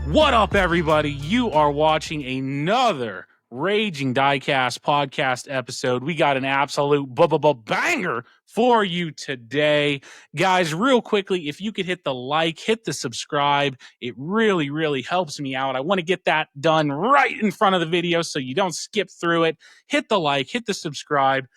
What up, everybody? You are watching another Raging Diecast podcast episode. We got an absolute banger for you today. Guys, real quickly, if you could hit the like, hit the subscribe, it really, really helps me out. I want to get that done right in front of the video so you don't skip through it. Hit the like, hit the subscribe.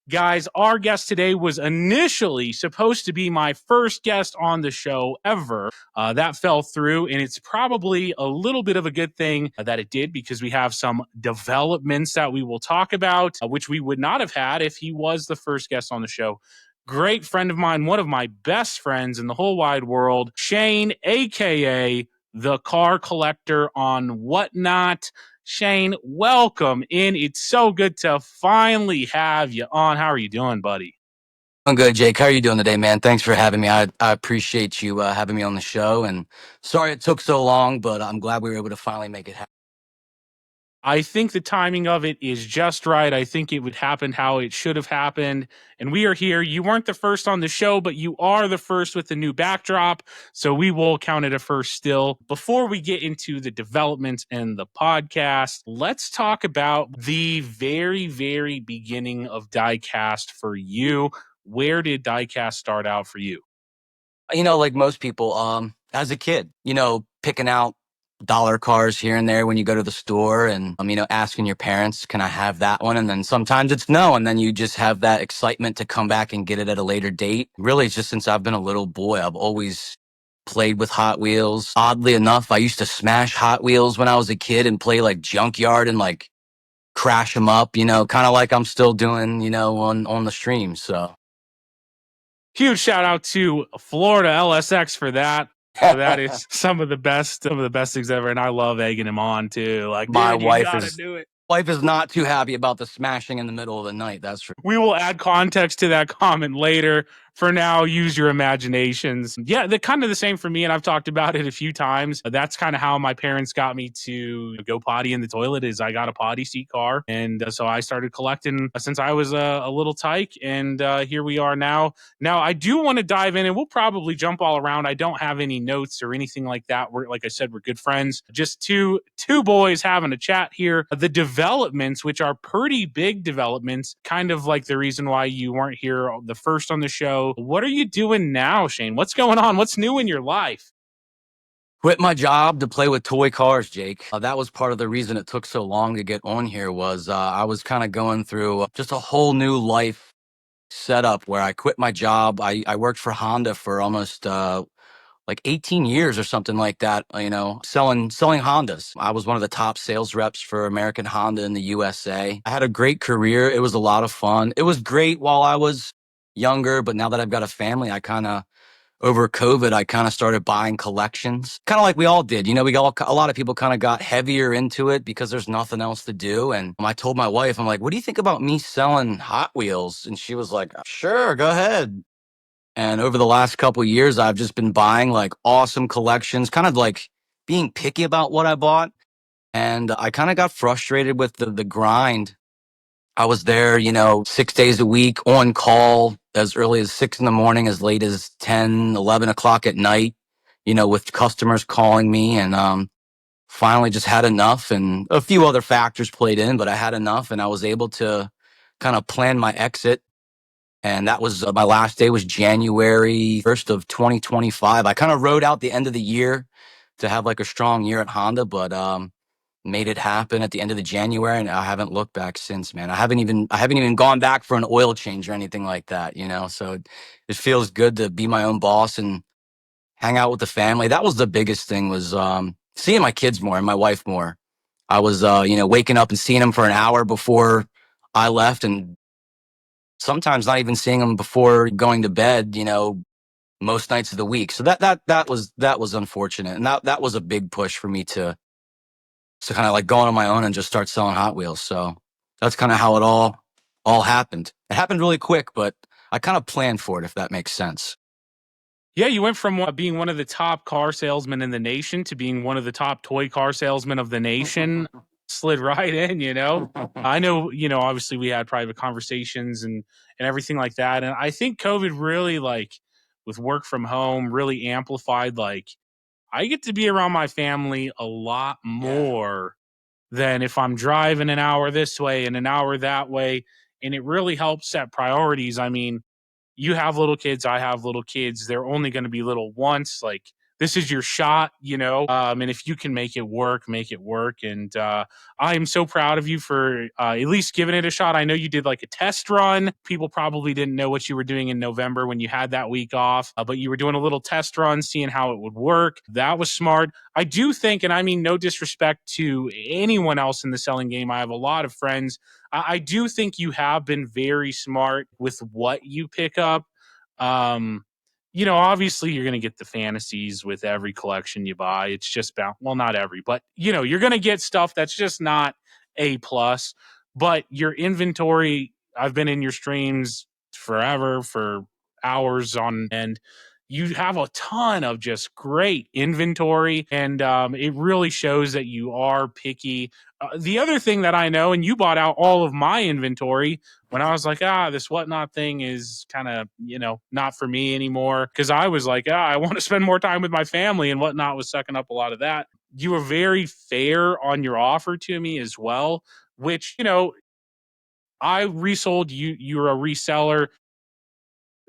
Guys, our guest today was initially supposed to be my first guest on the show ever. That fell through, and it's probably a little bit of a good thing that it did because we have some developments that we will talk about, which we would not have had if he was the first guest on the show. Great friend of mine, one of my best friends in the whole wide world, Shane, aka the Car Collector on WhatNot. Shane, welcome in. It's so good to finally have you on. How are you doing, buddy? I'm good, Jake. How are you doing today, man? Thanks for having me. I appreciate you having me on the show. And sorry it took so long, but I'm glad we were able to finally make it happen. I think the timing of it is just right. I think it would happen how it should have happened. And we are here. You weren't the first on the show, but you are the first with the new backdrop. So we will count it a first still. Before we get into the developments and the podcast, let's talk about the very, very beginning of Diecast for you. Where did Diecast start out for you? Like most people, as a kid, picking out dollar cars here and there when you go to the store and, asking your parents, can I have that one? And then sometimes it's no. And then you just have that excitement to come back and get it at a later date. Really, it's just since I've been a little boy, I've always played with Hot Wheels. Oddly enough, I used to smash Hot Wheels when I was a kid and play like junkyard and like crash them up, kind of like I'm still doing, on the stream. So Huge shout out to Florida LSX for that. That is some of the best things ever, and I love egging him on too. Like, my dude, you gotta do it. wife is not too happy about the smashing in the middle of the night. That's true. We will add context to that comment later. For now, use your imaginations. Yeah, they're kind of the same for me, and I've talked about it a few times. That's kind of how my parents got me to go potty in the toilet. Is I got a potty seat car, and so I started collecting since I was a little tyke, and here we are now. Now, I do want to dive in, and we'll probably jump all around. I don't have any notes or anything like that. We're, like I said, we're good friends. Just two boys having a chat here. The developments, which are pretty big developments, kind of like the reason why you weren't here the first on the show. What are you doing now, Shane? What's going on? What's new in your life? Quit my job to play with toy cars, Jake. That was part of the reason it took so long to get on here was I was kind of going through just a whole new life setup where I quit my job. I worked for Honda for almost like 18 years or something like that, selling Hondas. I was one of the top sales reps for American Honda in the USA. I had a great career. It was a lot of fun. It was great while I was younger, but now that I've got a family, over COVID, I kind of started buying collections, kind of like we all did. A lot of people kind of got heavier into it because there's nothing else to do. And I told my wife, I'm like, what do you think about me selling Hot Wheels? And she was like, sure, go ahead. And over the last couple of years, I've just been buying like awesome collections, kind of like being picky about what I bought. And I kind of got frustrated with the grind. I was there, 6 days a week on call as early as 6 in the morning, as late as 10, 11 o'clock at night, with customers calling me and, finally just had enough, and a few other factors played in, but I had enough and I was able to kind of plan my exit. And that was my last day was January 1st of 2025. I kind of rode out the end of the year to have like a strong year at Honda, but made it happen at the end of the January, and I haven't looked back since, man. I haven't even gone back for an oil change or anything like that, So it feels good to be my own boss and hang out with the family. That was the biggest thing was seeing my kids more and my wife more. I was waking up and seeing them for an hour before I left, and sometimes not even seeing them before going to bed, most nights of the week. So that was unfortunate. And that was a big push for me to kind of like go on my own and just start selling Hot Wheels. So that's kind of how it all happened. It happened really quick, but I kind of planned for it, if that makes sense. Yeah, you went from being one of the top car salesmen in the nation to being one of the top toy car salesmen of the nation. Slid right in, I know, obviously we had private conversations and everything like that. And I think COVID really, like, with work from home, really amplified, like, I get to be around my family a lot more than if I'm driving an hour this way and an hour that way. And it really helps set priorities. I mean, you have little kids, I have little kids. They're only going to be little once. Like, this is your shot, you know. And if you can make it work, make it work. And I am so proud of you for at least giving it a shot. I know you did like a test run. People probably didn't know what you were doing in November when you had that week off, but you were doing a little test run, seeing how it would work. That was smart. I do think, and I mean no disrespect to anyone else in the selling game, I have a lot of friends. I do think you have been very smart with what you pick up. Um, you know, obviously you're going to get the fantasies with every collection you buy. It's just about, well, not every, but you know, you're going to get stuff that's just not A plus. But your inventory, I've been in your streams forever for hours on end. You have a ton of just great inventory, and it really shows that you are picky. The other thing that I know, and you bought out all of my inventory when I was like, this whatnot thing is kind of, you know, not for me anymore. Cause I was like, I want to spend more time with my family, and whatnot was sucking up a lot of that. You were very fair on your offer to me as well, which, you know, I resold you. You're a reseller.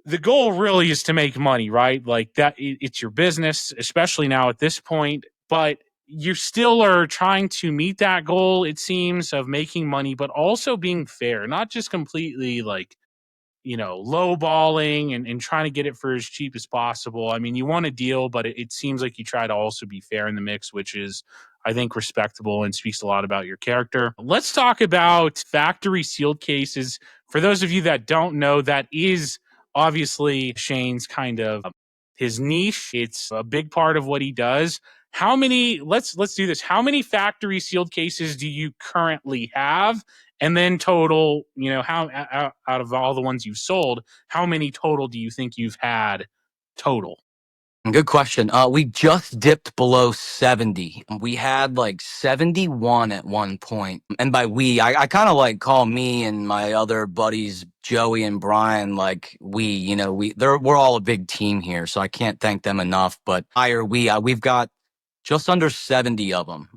The goal really is to make money, right? Like that, it's your business, especially now at this point. But you still are trying to meet that goal, it seems, of making money, but also being fair, not just completely like, you know, lowballing and trying to get it for as cheap as possible. I mean, you want a deal, but it seems like you try to also be fair in the mix, which is, I think, respectable and speaks a lot about your character. Let's talk about factory sealed cases. For those of you that don't know, that is obviously Shane's kind of his niche. It's a big part of what he does. How many, let's do this. How many factory sealed cases do you currently have? And then total, you know, how out of all the ones you've sold, how many total do you think you've had total? Good question. We just dipped below 70. We had like 71 at one point. And by we, I kind of like call me and my other buddies, Joey and Brian, like we, you know, we're all a big team here. So I can't thank them enough. But we've got just under 70 of them.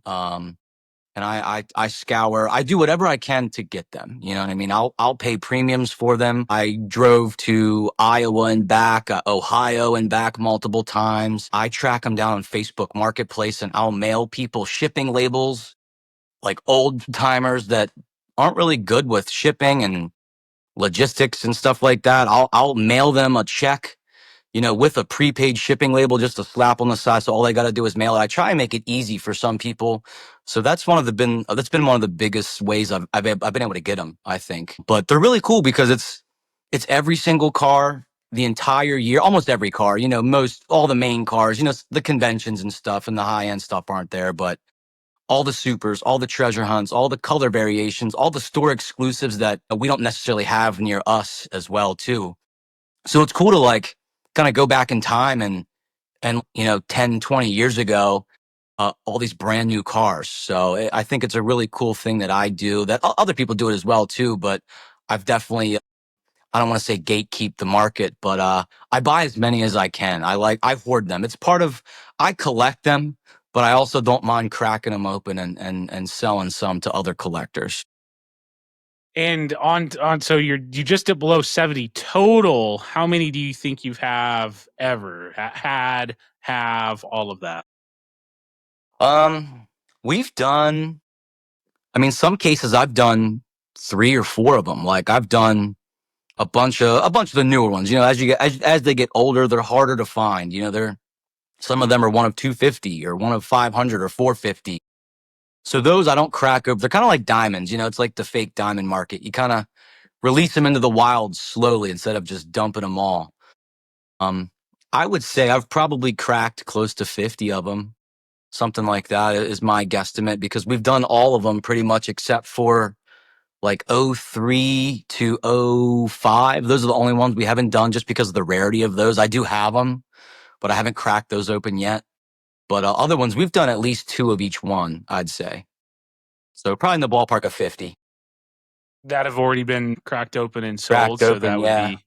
And I scour. I do whatever I can to get them. You know what I mean? I'll pay premiums for them. I drove to Iowa and back, Ohio and back multiple times. I track them down on Facebook Marketplace, and I'll mail people shipping labels, like old timers that aren't really good with shipping and logistics and stuff like that. I'll mail them a check, you know, with a prepaid shipping label, just a slap on the side. So all they got to do is mail it. I try and make it easy for some people. So that's that's been one of the biggest ways I've been able to get them, I think. But they're really cool because it's every single car the entire year, almost every car, you know, all the main cars, you know, the conventions and stuff and the high end stuff aren't there, but all the supers, all the treasure hunts, all the color variations, all the store exclusives that we don't necessarily have near us as well too. So it's cool to like kind of go back in time and you know 10, 20 years ago, all these brand new cars. So I think it's a really cool thing that I do, that other people do it as well too, but I've definitely, I don't want to say gatekeep the market, but I buy as many as I can. I hoard them. It's part of, I collect them, but I also don't mind cracking them open and selling some to other collectors. And on so you just at below 70 total. How many do you think you have ever have all of that? Um, we've done, I mean, some cases I've done 3 or 4 of them. Like I've done a bunch of the newer ones. You know, as they get older, they're harder to find. You know, some of them are one of 250 or one of 500 or 450. So those I don't crack open. They're kind of like diamonds. You know, it's like the fake diamond market. You kind of release them into the wild slowly instead of just dumping them all. Um, I would say I've probably cracked close to 50 of them. Something like that is my guesstimate, because we've done all of them pretty much except for like '03 to '05. Those are the only ones we haven't done just because of the rarity of those. I do have them, but I haven't cracked those open yet. But other ones, we've done at least 2 of each one, I'd say. So probably in the ballpark of 50. That have already been cracked open and sold. Cracked So open, that would yeah. be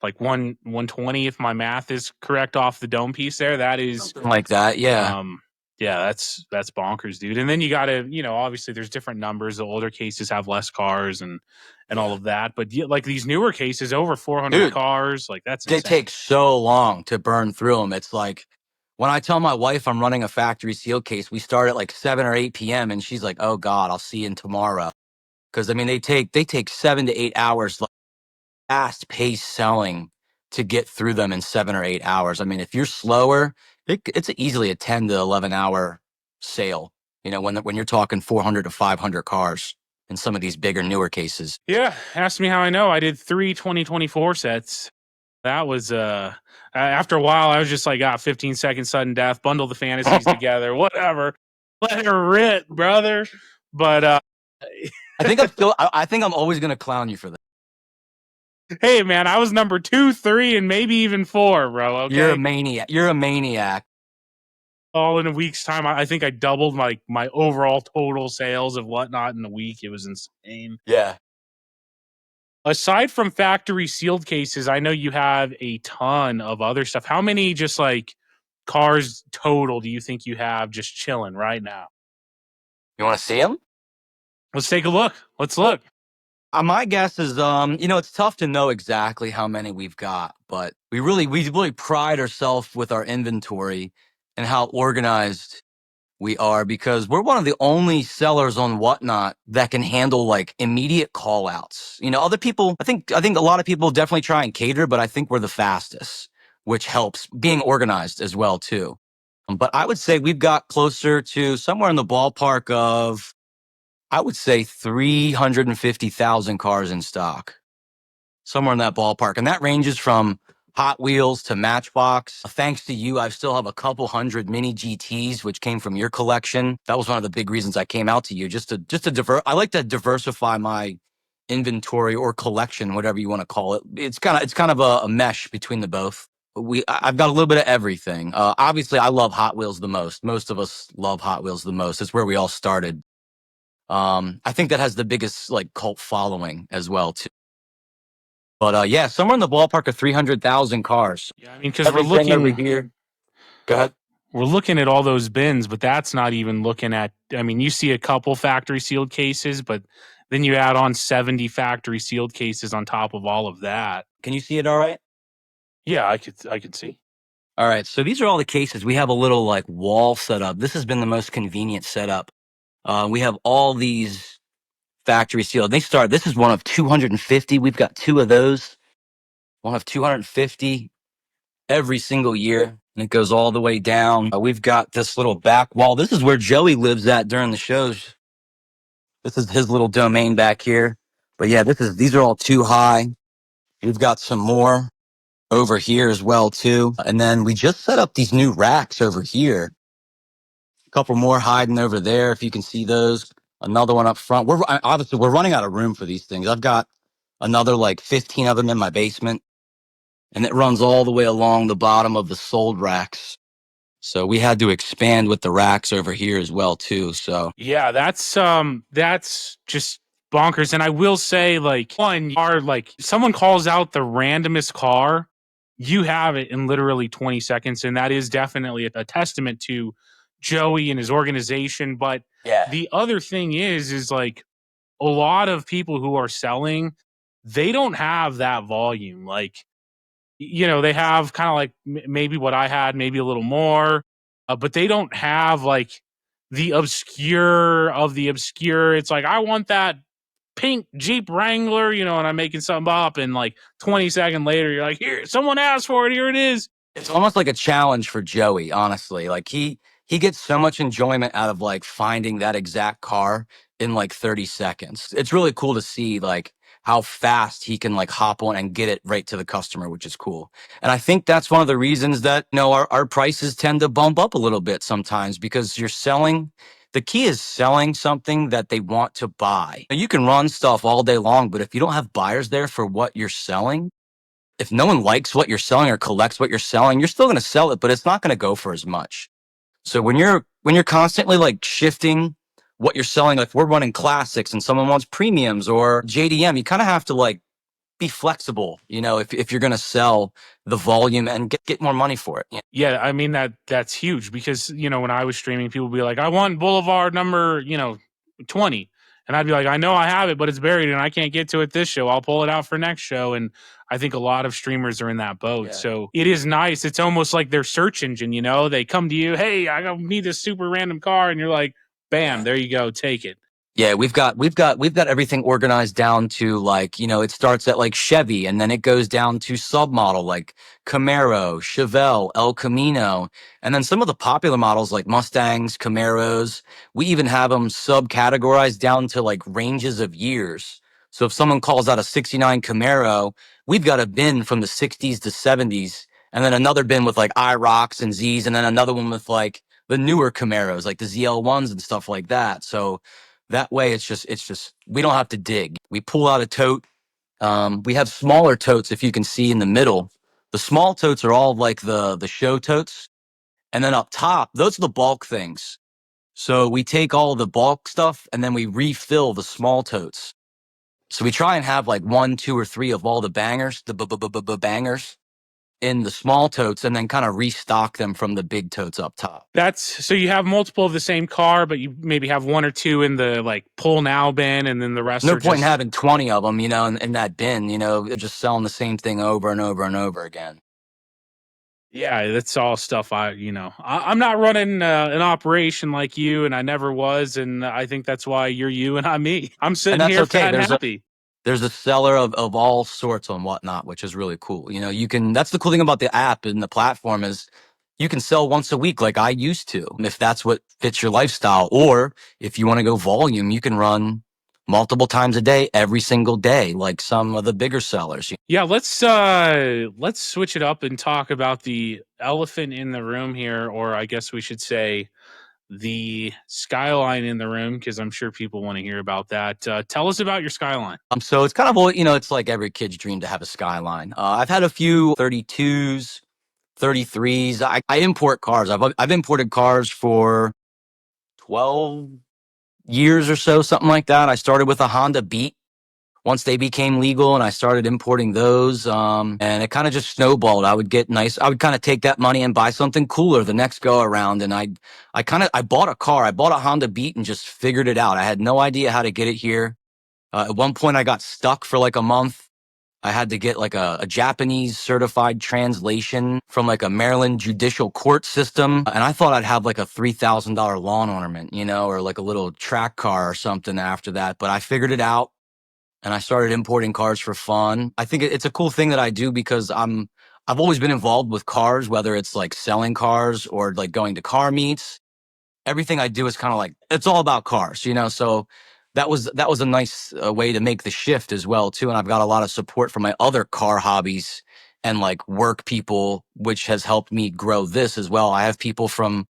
like 120 if my math is correct off the dome piece there. That is Something like that. Yeah. Yeah, that's bonkers, dude. And then you got to, obviously there's different numbers. The older cases have less cars and all of that, but like these newer cases over 400 Dude, cars, like that's they insane. take so long to burn through them. It's like when I tell my wife I'm running a factory seal case, we start at like 7 or 8 p.m. and she's like, "Oh God, I'll see you tomorrow." Because I mean, they take 7 to 8 hours, like, fast paced selling to get through them in 7 or 8 hours. I mean, if you're slower, it's easily a 10 to 11 hour sale. When you're talking 400 to 500 cars in some of these bigger, newer cases. Yeah, ask me how I know. I did 3 2024 sets. That was after a while I was just like, 15-second sudden death, bundle the fantasies together, whatever. Let her rip, brother. But I think I'm always gonna clown you for that. hey man, I was number 2, 3, and maybe even 4, bro. Okay. You're a maniac. You're a maniac. All in a week's time. I think I doubled my overall total sales of whatnot in a week. It was insane. Yeah. Aside from factory sealed cases, I know you have a ton of other stuff. How many just like cars total do you think you have just chilling right now? You want to see them? Let's take a look. Let's look. My guess is, it's tough to know exactly how many we've got, but we really pride ourselves with our inventory and how organized we are, because we're one of the only sellers on Whatnot that can handle like immediate call outs. Other people, I think a lot of people definitely try and cater, but I think we're the fastest, which helps being organized as well too. But I would say we've got closer to somewhere in the ballpark of, I would say 350,000 cars in stock, somewhere in that ballpark. And that ranges from Hot Wheels to Matchbox. Thanks to you, I still have a couple hundred mini GTs, which came from your collection. That was one of the big reasons I came out to you, just to I like to diversify my inventory or collection, whatever you want to call it. It's kind of a mesh between the both. I've got a little bit of everything. Obviously, I love Hot Wheels the most. Most of us love Hot Wheels the most. It's where we all started. I think that has the biggest like cult following as well too. But yeah, somewhere in the ballpark of 300,000 cars. Yeah, I mean, because we're Everything over looking here. Go ahead. we're looking at all those bins, but that's not even looking at. I mean, you see a couple factory sealed cases, but then you add on 70 factory sealed cases on top of all of that. Can you see it all right? Yeah, I could see. All right. So these are all the cases. We have a little like wall set up. This has been the most convenient setup. We have all these factory sealed. This is one of 250. We've got 2 of those. One of 250 every single year. And it goes all the way down. We've got this little back wall. This is where Joey lives at during the shows. This is his little domain back here. But yeah, these are all too high. We've got some more over here as well too. And then we just set up these new racks over here. A couple more hiding over there, if you can see those. Another one up front. Obviously we're running out of room for these things. I've got another like 15 of them in my basement, and it runs all the way along the bottom of the sold racks. So we had to expand with the racks over here as well too. So Yeah, that's just bonkers. And I will say, like, one are like someone calls out the randomest car, you have it in literally 20 seconds, and that is definitely a testament to Joey and his organization. But yeah, the other thing is like a lot of people who are selling, they don't have that volume. Like, they have kind of like maybe what I had, maybe a little more, but they don't have like the obscure of the obscure. It's like, I want that pink Jeep Wrangler, and I'm making something up, and like 20 seconds later, you're like, here, someone asked for it, here it is. it's almost like a challenge for Joey, honestly. Like he gets so much enjoyment out of like finding that exact car in like 30 seconds. It's really cool to see like how fast he can like hop on and get it right to the customer, which is cool. And I think that's one of the reasons that, our prices tend to bump up a little bit sometimes, because the key is selling something that they want to buy. You can run stuff all day long, but if you don't have buyers there for what you're selling, if no one likes what you're selling or collects what you're selling, you're still going to sell it, but it's not going to go for as much. So when you're constantly like shifting what you're selling, like we're running classics and someone wants premiums or JDM, you kind of have to like be flexible, if you're going to sell the volume and get more money for it. Yeah, I mean that's huge because when I was streaming, people would be like, "I want Boulevard number 20," and I'd be like, "I know I have it, but it's buried and I can't get to it this show. I'll pull it out for next show." And I think a lot of streamers are in that boat. Yeah. So it is nice. It's almost like their search engine. They come to you, "Hey, I need this super random car," and you're like, "Bam, there you go, take it." Yeah, we've got everything organized down to like, it starts at like Chevy and then it goes down to submodel like Camaro, Chevelle, El Camino, and then some of the popular models like Mustangs, Camaros. We even have them subcategorized down to like ranges of years. So if someone calls out a 69 Camaro, we've got a bin from the 60s to 70s, and then another bin with like IROCs and Zs, and then another one with like the newer Camaros, like the ZL1s and stuff like that. So that way, it's just we don't have to dig. We pull out a tote. We have smaller totes, if you can see in the middle. The small totes are all like the show totes, and then up top, those are the bulk things. So we take all the bulk stuff and then we refill the small totes. So we try and have like 1, 2, or 3 of all the bangers, the bangers, in the small totes, and then kind of restock them from the big totes up top. So you have multiple of the same car, but you maybe have 1 or 2 in the like pull now bin, and then the rest No are point in just having 20 of them, in that bin, they're just selling the same thing over and over and over again. Yeah, that's all stuff I'm not running an operation like you, and I never was, and I think that's why you're you and I'm me. I'm And sitting that's here okay. fat and happy. There's a seller of all sorts on Whatnot, which is really cool. That's the cool thing about the app and the platform is you can sell once a week like I used to, if that's what fits your lifestyle. Or if you want to go volume, you can run multiple times a day, every single day, like some of the bigger sellers. Yeah, let's switch it up and talk about the elephant in the room here, or I guess we should say the skyline in the room, because I'm sure people want to hear about that. Tell us about your skyline. So it's kind of, it's like every kid's dream to have a skyline. I've had a few 32s, 33s. I import cars. I've imported cars for 12 years or so, something like that. I started with a Honda Beat once they became legal, and I started importing those. And it kind of just snowballed. I would kind of take that money and buy something cooler the next go around. And I bought a car. I bought a Honda Beat and just figured it out. I had no idea how to get it here. At one point I got stuck for like a month. I had to get like a Japanese certified translation from like a Maryland judicial court system. And I thought I'd have like a $3,000 lawn ornament, or like a little track car or something after that. But I figured it out and I started importing cars for fun. I think it's a cool thing that I do because I've always been involved with cars, whether it's like selling cars or like going to car meets. Everything I do is kind of like, it's all about cars, so that was a nice way to make the shift as well too. And I've got a lot of support from my other car hobbies and like work people, which has helped me grow this as well. I have people from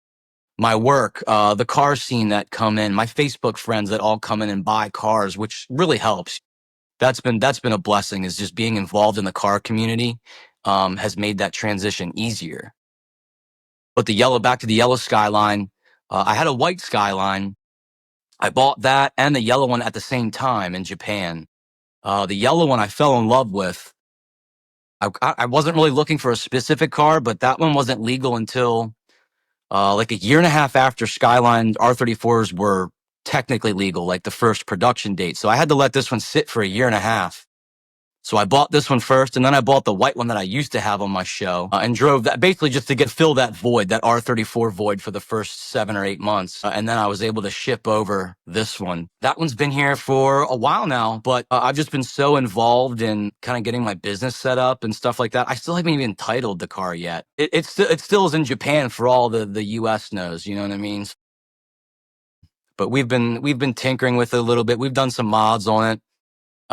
my work, the car scene that come in, my Facebook friends that all come in and buy cars, which really helps. That's been a blessing, is just being involved in the car community has made that transition easier. But back to the yellow Skyline, I had a white Skyline. I bought that and the yellow one at the same time in Japan. The yellow one I fell in love with. I wasn't really looking for a specific car, but that one wasn't legal until like a year and a half after Skyline R34s were technically legal, like the first production date. So I had to let this one sit for a year and a half. So I bought this one first, and then I bought the white one that I used to have on my show and drove that basically just to fill that void, that R34 void for the first 7 or 8 months. And then I was able to ship over this one. That one's been here for a while now, but I've just been so involved in kind of getting my business set up and stuff like that. I still haven't even titled the car yet. It still is in Japan for all the US knows, you know what I mean? But we've been tinkering with it a little bit. We've done some mods on it.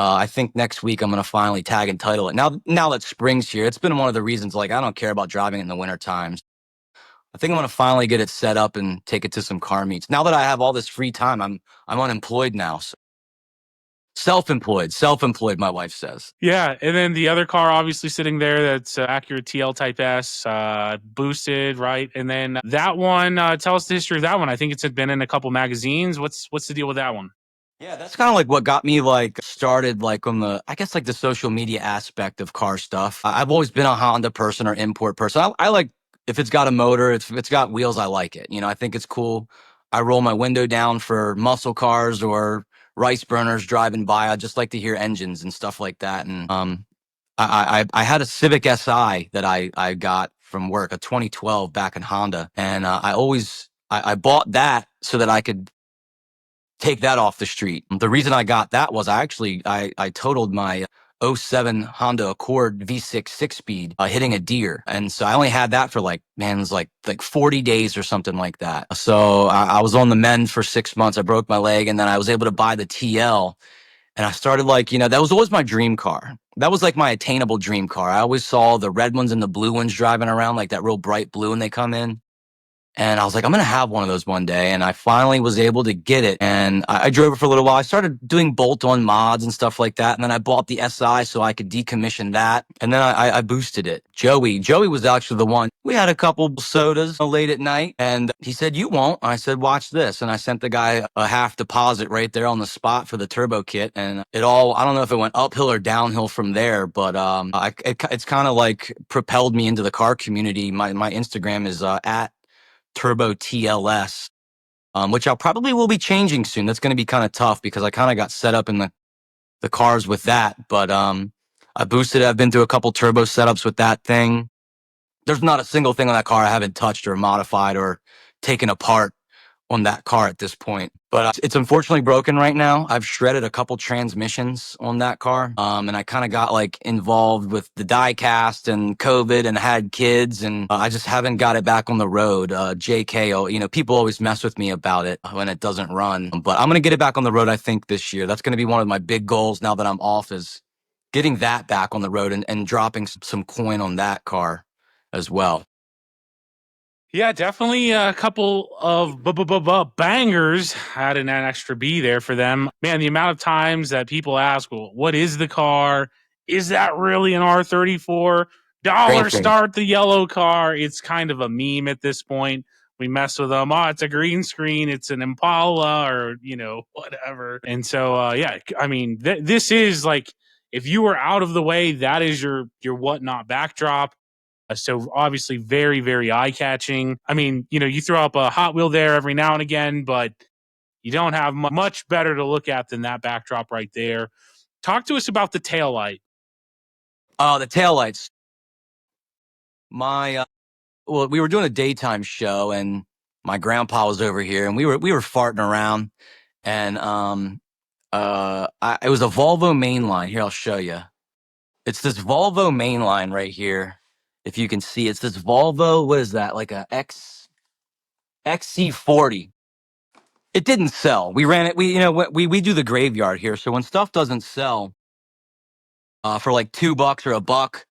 I think next week I'm going to finally tag and title it. Now that spring's here, it's been one of the reasons, like, I don't care about driving in the winter times. I think I'm going to finally get it set up and take it to some car meets. Now that I have all this free time, I'm unemployed now. So. Self-employed, my wife says. Yeah, and then the other car obviously sitting there, that's Acura TL Type S, boosted, right? And then that one, tell us the history of that one. I think it's been in a couple magazines. What's the deal with that one? Yeah, that's kind of like what got me like started like on the, I guess like the social media aspect of car stuff. I've always been a Honda person or import person. I like if it's got a motor, if it's got wheels, I like it. I think it's cool. I roll my window down for muscle cars or rice burners driving by. I just like to hear engines and stuff like that. And I had a Civic Si that I got from work, a 2012 back in Honda, and I bought that so that I could take that off the street. The reason I got that was I totaled my '07 Honda Accord V6 6-speed hitting a deer. And so I only had that for like, man, it was like 40 days or something like that. So I was on the mend for 6 months. I broke my leg and then I was able to buy the TL. And I started like, that was always my dream car. That was like my attainable dream car. I always saw the red ones and the blue ones driving around, like that real bright blue when they come in. And I was like, I'm going to have one of those one day. And I finally was able to get it. And I drove it for a little while. I started doing bolt-on mods and stuff like that. And then I bought the SI so I could decommission that. And then I boosted it. Joey was actually the one. We had a couple sodas late at night. And he said, you won't. I said, watch this. And I sent the guy a half deposit right there on the spot for the turbo kit. And I don't know if it went uphill or downhill from there. But it's kind of like propelled me into the car community. My Instagram is at Turbo TLS, which I probably will be changing soon. That's going to be kind of tough because I kind of got set up in the cars with that. But I boosted it. I've been through a couple turbo setups with that thing. There's not a single thing on that car I haven't touched or modified or taken apart on that car at this point. But it's unfortunately broken right now. I've shredded a couple transmissions on that car. And I kind of got like involved with the diecast and COVID and had kids and I just haven't got it back on the road. JK, people always mess with me about it when it doesn't run, but I'm going to get it back on the road. I think this year, that's going to be one of my big goals now that I'm off is getting that back on the road and dropping some coin on that car as well. Yeah, definitely a couple of bangers. Had an extra B there for them. Man, the amount of times that people ask, well, what is the car? Is that really an R34? Dollar start the yellow car. It's kind of a meme at this point. We mess with them. Oh, it's a green screen. It's an Impala or, whatever. And so, yeah, I mean, this is like, if you were out of the way, that is your whatnot backdrop. So obviously very, very eye catching. I mean, you throw up a Hot Wheel there every now and again, but you don't have much better to look at than that backdrop right there. Talk to us about the taillight. The taillights. Well, we were doing a daytime show and my grandpa was over here and we were farting around and it was a Volvo mainline. Here, I'll show you. It's this Volvo mainline right here. If you can see, it's this Volvo. What is that? Like a XC40. It didn't sell. We ran it. We do the graveyard here. So when stuff doesn't sell for like $2 or $1,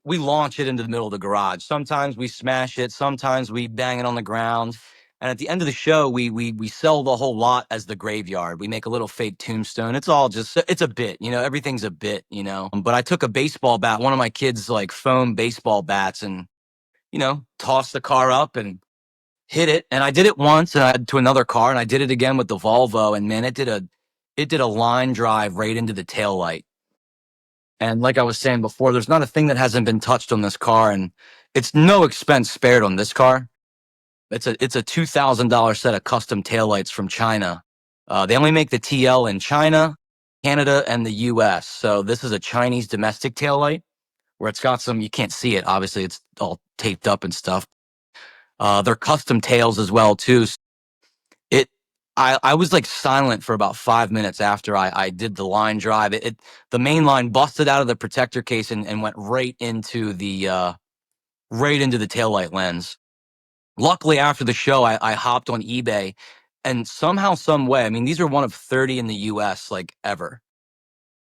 we launch it into the middle of the garage. Sometimes we smash it. Sometimes we bang it on the ground. And at the end of the show, we sell the whole lot as the graveyard. We make a little fake tombstone. It's all just, it's a bit, everything's a bit, But I took a baseball bat, one of my kids' like foam baseball bats and, tossed the car up and hit it. And I did it once and I had to another car and I did it again with the Volvo. And man, it did a line drive right into the taillight. And like I was saying before, there's not a thing that hasn't been touched on this car, and it's no expense spared on this car. It's a $2,000 set of custom taillights from China. They only make the TL in China, Canada, and the US. So this is a Chinese domestic taillight where it's got some, you can't see it. Obviously, it's all taped up and stuff. They're custom tails as well, too. I was like silent for about 5 minutes after I did the line drive. The main line busted out of the protector case and went right into the taillight lens. Luckily, after the show, I hopped on eBay and somehow, some way, I mean, these are one of 30 in the US, like ever.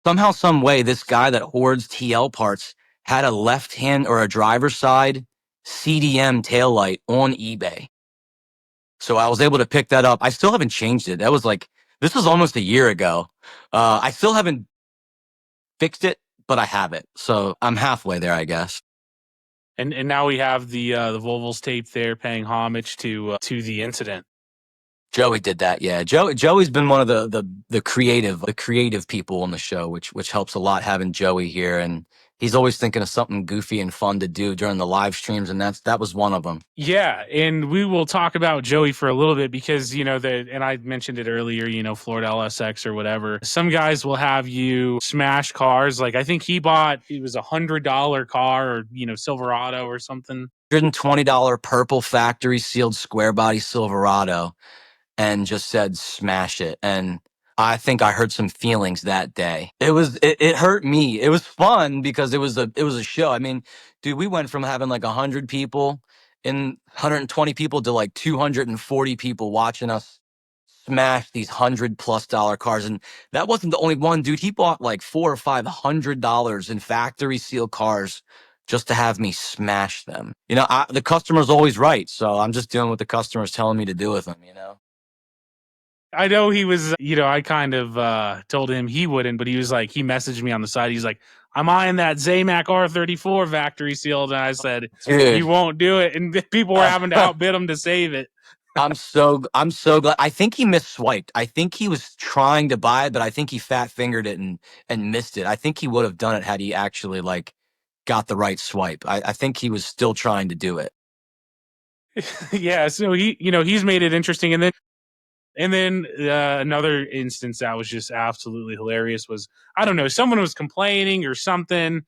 Somehow, some way, this guy that hoards TL parts had a left hand or a driver's side CDM taillight on eBay. So I was able to pick that up. I still haven't changed it. This was almost a year ago. I still haven't fixed it, but I have it. So I'm halfway there, I guess. And now we have the Volvo's tape there paying homage to the incident. Joey did that, yeah. Joey's been one of the creative people on the show, which helps a lot having Joey here, and he's always thinking of something goofy and fun to do during the live streams, and that was one of them. Yeah, and we will talk about Joey for a little bit because and I mentioned it earlier, Florida LSX or whatever. Some guys will have you smash cars. Like I think it was $100 car or Silverado or something. $120 purple factory sealed square body Silverado, and just said smash it. And I think I hurt some feelings that day. It hurt me. It was fun because it was a show. I mean, dude, we went from having like 100 people and 120 people to like 240 people watching us smash these $100+ cars. And that wasn't the only one, dude. He bought like $400 or $500 in factory seal cars just to have me smash them. The customer's always right, so I'm just doing what the customer's telling me to do with them. I know he was, I kind of told him he wouldn't, but he was like, he messaged me on the side. He's like, I'm eyeing that Zamac R34 factory sealed. And I said, Dude. he won't do it. And people were having to outbid him to save it. I'm so glad. I think he misswiped. I think he was trying to buy it, but I think he fat fingered it and missed it. I think he would have done it had he actually like got the right swipe. I think he was still trying to do it. Yeah, so he's made it interesting. And then another instance that was just absolutely hilarious was, I don't know, someone was complaining or something,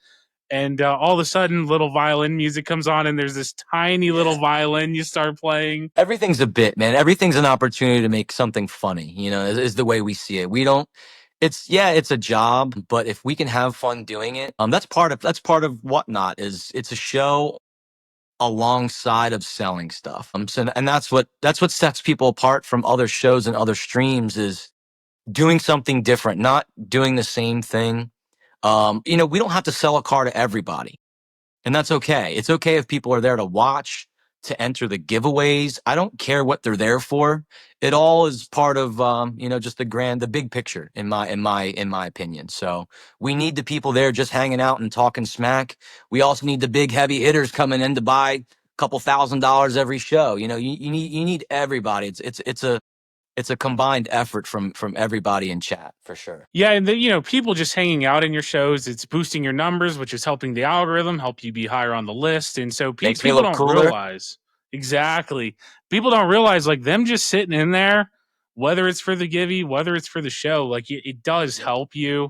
and all of a sudden little violin music comes on, and there's this tiny little violin you start playing. Everything's a bit, man. Everything's an opportunity to make something funny, is the way we see it. We don't it's a job, but if we can have fun doing it, that's part of WhatNot. It's a show alongside of selling stuff. And that's what sets people apart from other shows and other streams, is doing something different, not doing the same thing. We don't have to sell a car to everybody, and that's okay. It's okay if people are there to watch, to enter the giveaways. I don't care what they're there for. It all is part of just the big picture in my opinion. So we need the people there just hanging out and talking smack. We also need the big heavy hitters coming in to buy a couple $1,000 every show. You need everybody. It's a combined effort from everybody in chat, for sure. Yeah, and people just hanging out in your shows, it's boosting your numbers, which is helping the algorithm, help you be higher on the list. And so Makes me people look don't cooler. realize. Exactly. People don't realize, like, them just sitting in there, whether it's for the givey, whether it's for the show, like it does help you.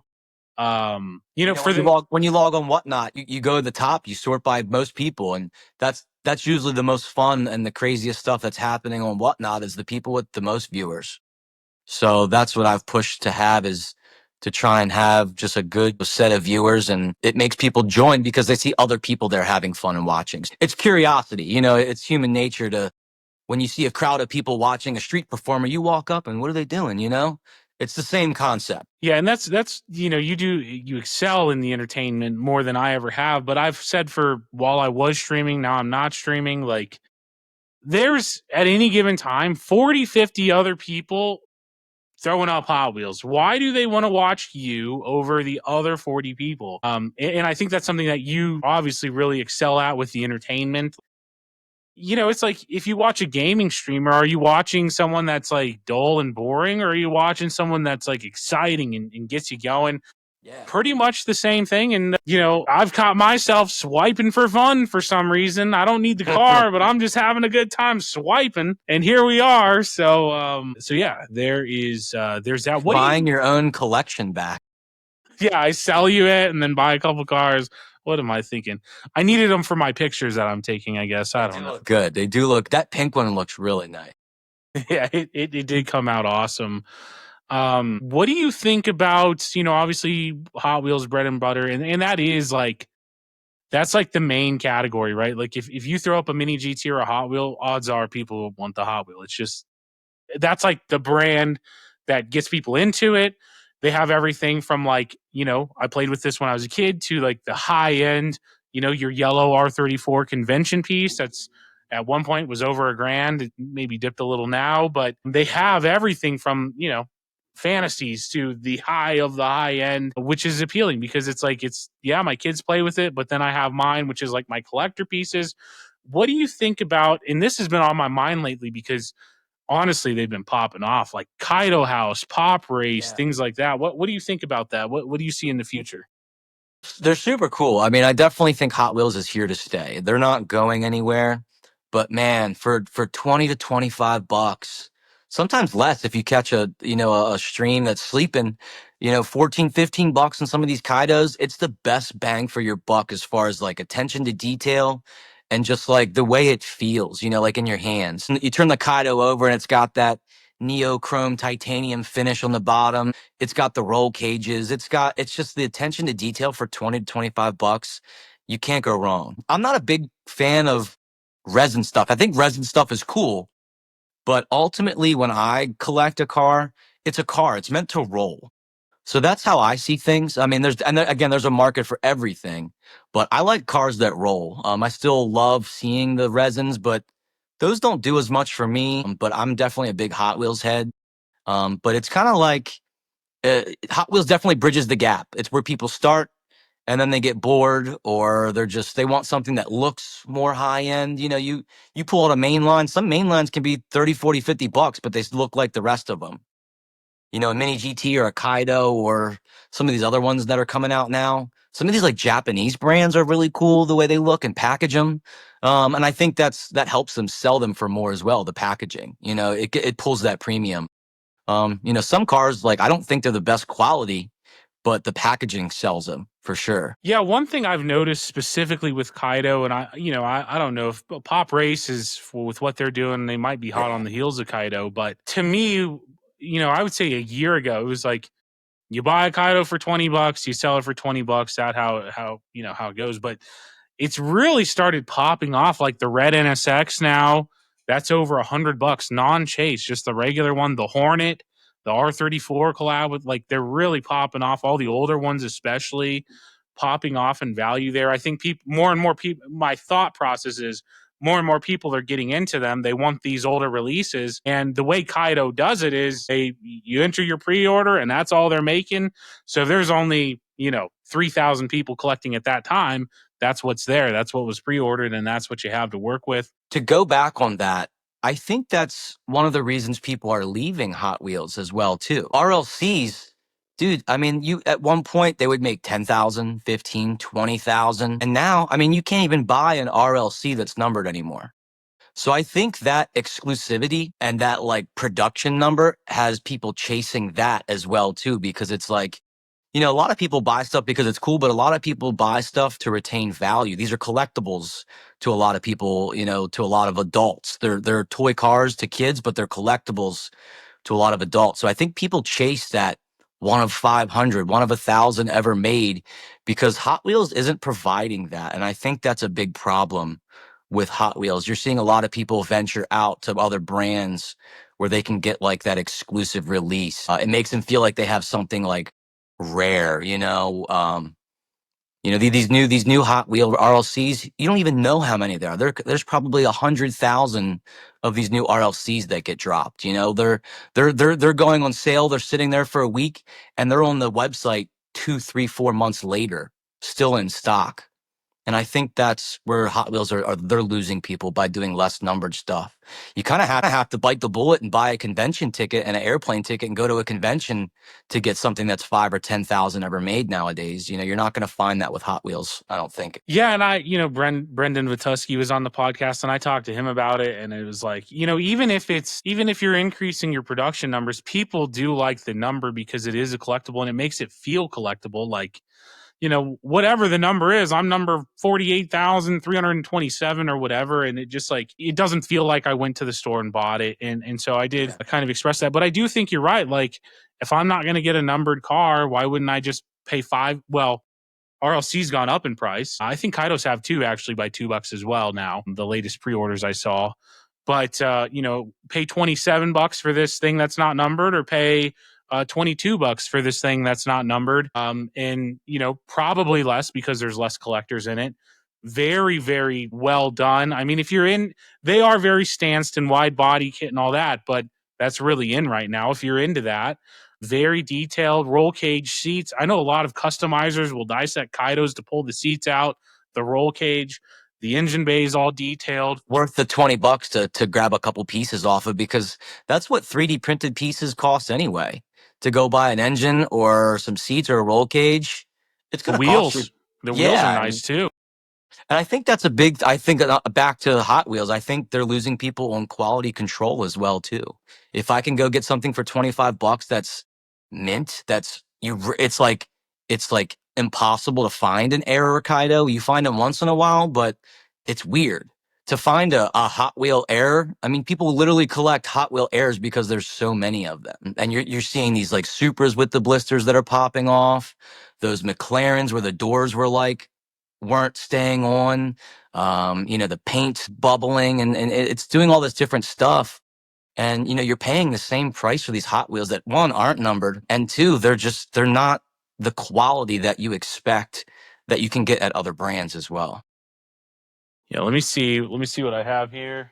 When you log on WhatNot, you go to the top, you sort by most people, and that's usually the most fun and the craziest stuff that's happening on WhatNot, is the people with the most viewers. So that's what I've pushed to have, is to try and have just a good set of viewers, and it makes people join because they see other people there having fun and watching. It's curiosity, it's human nature to, when you see a crowd of people watching a street performer, you walk up and what are they doing? It's the same concept. Yeah, and that's you excel in the entertainment more than I ever have. But I've said, for while I was streaming, now I'm not streaming, like, there's at any given time 40, 50 other people throwing up Hot Wheels. Why do they want to watch you over the other 40 people? And I think that's something that you obviously really excel at with the entertainment. It's like, if you watch a gaming streamer, are you watching someone that's like dull and boring, or are you watching someone that's like exciting and gets you going? Yeah. Pretty much the same thing. And, I've caught myself swiping for fun for some reason. I don't need the car, but I'm just having a good time swiping. And here we are. So yeah, there's that. Buying your own collection back. Yeah, I sell you it and then buy a couple cars. What am I thinking? I needed them for my pictures that I'm taking, I guess. I don't know. Look good. They do look. That pink one looks really nice. Yeah, it did come out awesome. What do you think about, obviously Hot Wheels bread and butter, and that is like, that's like the main category, right? Like, if you throw up a mini GT or a Hot Wheel, odds are people will want the Hot Wheel. It's just, that's like the brand that gets people into it. They have everything from, like, I played with this when I was a kid, to like the high end, your yellow R34 convention piece that's at one point was over $1,000. It maybe dipped a little now, but they have everything from, fantasies to the high of the high end, which is appealing because it's like, my kids play with it, but then I have mine, which is like my collector pieces. What do you think about, and this has been on my mind lately, because honestly, they've been popping off, like Kaido House, Pop Race, Yeah. things like that. What do you think about that? What do you see in the future? They're super cool. I mean, I definitely think Hot Wheels is here to stay. They're not going anywhere. But man, for 20 to 25 bucks, sometimes less if you catch a stream that's sleeping, 14, 15 bucks on some of these Kaidos, it's the best bang for your buck as far as like attention to detail and just like the way it feels, like in your hands. And you turn the Kaido over and it's got that neochrome titanium finish on the bottom. It's got the roll cages. It's just the attention to detail for 20 to 25 bucks. You can't go wrong. I'm not a big fan of resin stuff. I think resin stuff is cool, but ultimately when I collect a car, it's a car. It's meant to roll. So that's how I see things. I mean, there's a market for everything, but I like cars that roll. I still love seeing the resins, but those don't do as much for me. But I'm definitely a big Hot Wheels head. But it's kind of like Hot Wheels definitely bridges the gap. It's where people start and then they get bored, or they want something that looks more high end. You pull out a main line. Some main lines can be 30, 40, 50 bucks, but they look like the rest of them. A mini GT or a Kaido or some of these other ones that are coming out now. Some of these like Japanese brands are really cool the way they look and package them. And I think that helps them sell them for more as well. The packaging, it pulls that premium. Some cars, like, I don't think they're the best quality, but the packaging sells them for sure. Yeah, one thing I've noticed specifically with Kaido, and I don't know if Pop Race is with what they're doing, they might be hot on the heels of Kaido, but to me, I would say a year ago, it was like you buy a Kaido for $20, you sell it for $20. That how it goes. But it's really started popping off, like the red NSX now. That's over $100 non-chase, just the regular one. The Hornet, the R34 collab with, like, they're really popping off. All the older ones, especially, popping off in value there. I think more and more people. My thought process is more and more people are getting into them. They want these older releases, and the way Kaido does it is you enter your pre-order, and that's all they're making. So if there's only 3,000 people collecting at that time, that's what's there. That's what was pre-ordered, and that's what you have to work with. To go back on that, I think that's one of the reasons people are leaving Hot Wheels as well, too. RLCs, dude, I mean, at one point they would make 10,000, 15, 20,000. And now, I mean, you can't even buy an RLC that's numbered anymore. So I think that exclusivity and that like production number has people chasing that as well, too, because it's like, a lot of people buy stuff because it's cool, but a lot of people buy stuff to retain value. These are collectibles to a lot of people, to a lot of adults. They're toy cars to kids, but they're collectibles to a lot of adults. So I think people chase that one of 500, one of 1,000 ever made, because Hot Wheels isn't providing that. And I think that's a big problem with Hot Wheels. You're seeing a lot of people venture out to other brands where they can get like that exclusive release. It makes them feel like they have something like rare, these new Hot Wheel RLCs. You don't even know how many there are. There's probably 100,000 of these new RLCs that get dropped. They're going on sale. They're sitting there for a week, and they're on the website 2, 3, 4 months later, still in stock. And I think that's where Hot Wheels they're losing people by doing less numbered stuff. You kind of have to bite the bullet and buy a convention ticket and an airplane ticket and go to a convention to get something that's 5 or 10,000 ever made nowadays. You're not going to find that with Hot Wheels, I don't think. Yeah, and Brendan Vituski was on the podcast, and I talked to him about it, and it was like, even if you're increasing your production numbers, people do like the number because it is a collectible and it makes it feel collectible. Like, whatever the number is, I'm number 48,327 or whatever. And it just, like, it doesn't feel like I went to the store and bought it. And so I did kind of express that. But I do think you're right. Like, if I'm not going to get a numbered car, why wouldn't I just pay five? Well, RLC's gone up in price. I think Kaidos have too, actually, by $2 as well now. The latest pre-orders I saw. But, pay $27 for this thing that's not numbered, or pay $22 for this thing that's not numbered. And, probably less because there's less collectors in it. Very, very well done. I mean, they are very stanced and wide body kit and all that, but that's really in right now. If you're into that, very detailed roll cage seats. I know a lot of customizers will dissect Kaidos to pull the seats out, the roll cage. The engine bay is all detailed. Worth the $20 to grab a couple pieces off of, because that's what 3D printed pieces cost anyway. To go buy an engine or some seats or a roll cage, it's The going to cost you. wheels, the wheels are Yeah, nice too. and I think that's a big. I think back to Hot Wheels. I think they're losing people on quality control as well too. If I can go get something for $25 that's mint, that's it's like impossible to find an Air Kaido. You find them once in a while, but it's weird to find a Hot Wheel Air. I mean, people literally collect Hot Wheel Airs because there's so many of them, and you're seeing these like Supras with the blisters that are popping off, those McLarens where the doors were like weren't staying on. The paint's bubbling and it's doing all this different stuff. And, you're paying the same price for these Hot Wheels that, one, aren't numbered, and two, they're not the quality that you expect that you can get at other brands as well. Yeah, let me see what I have here.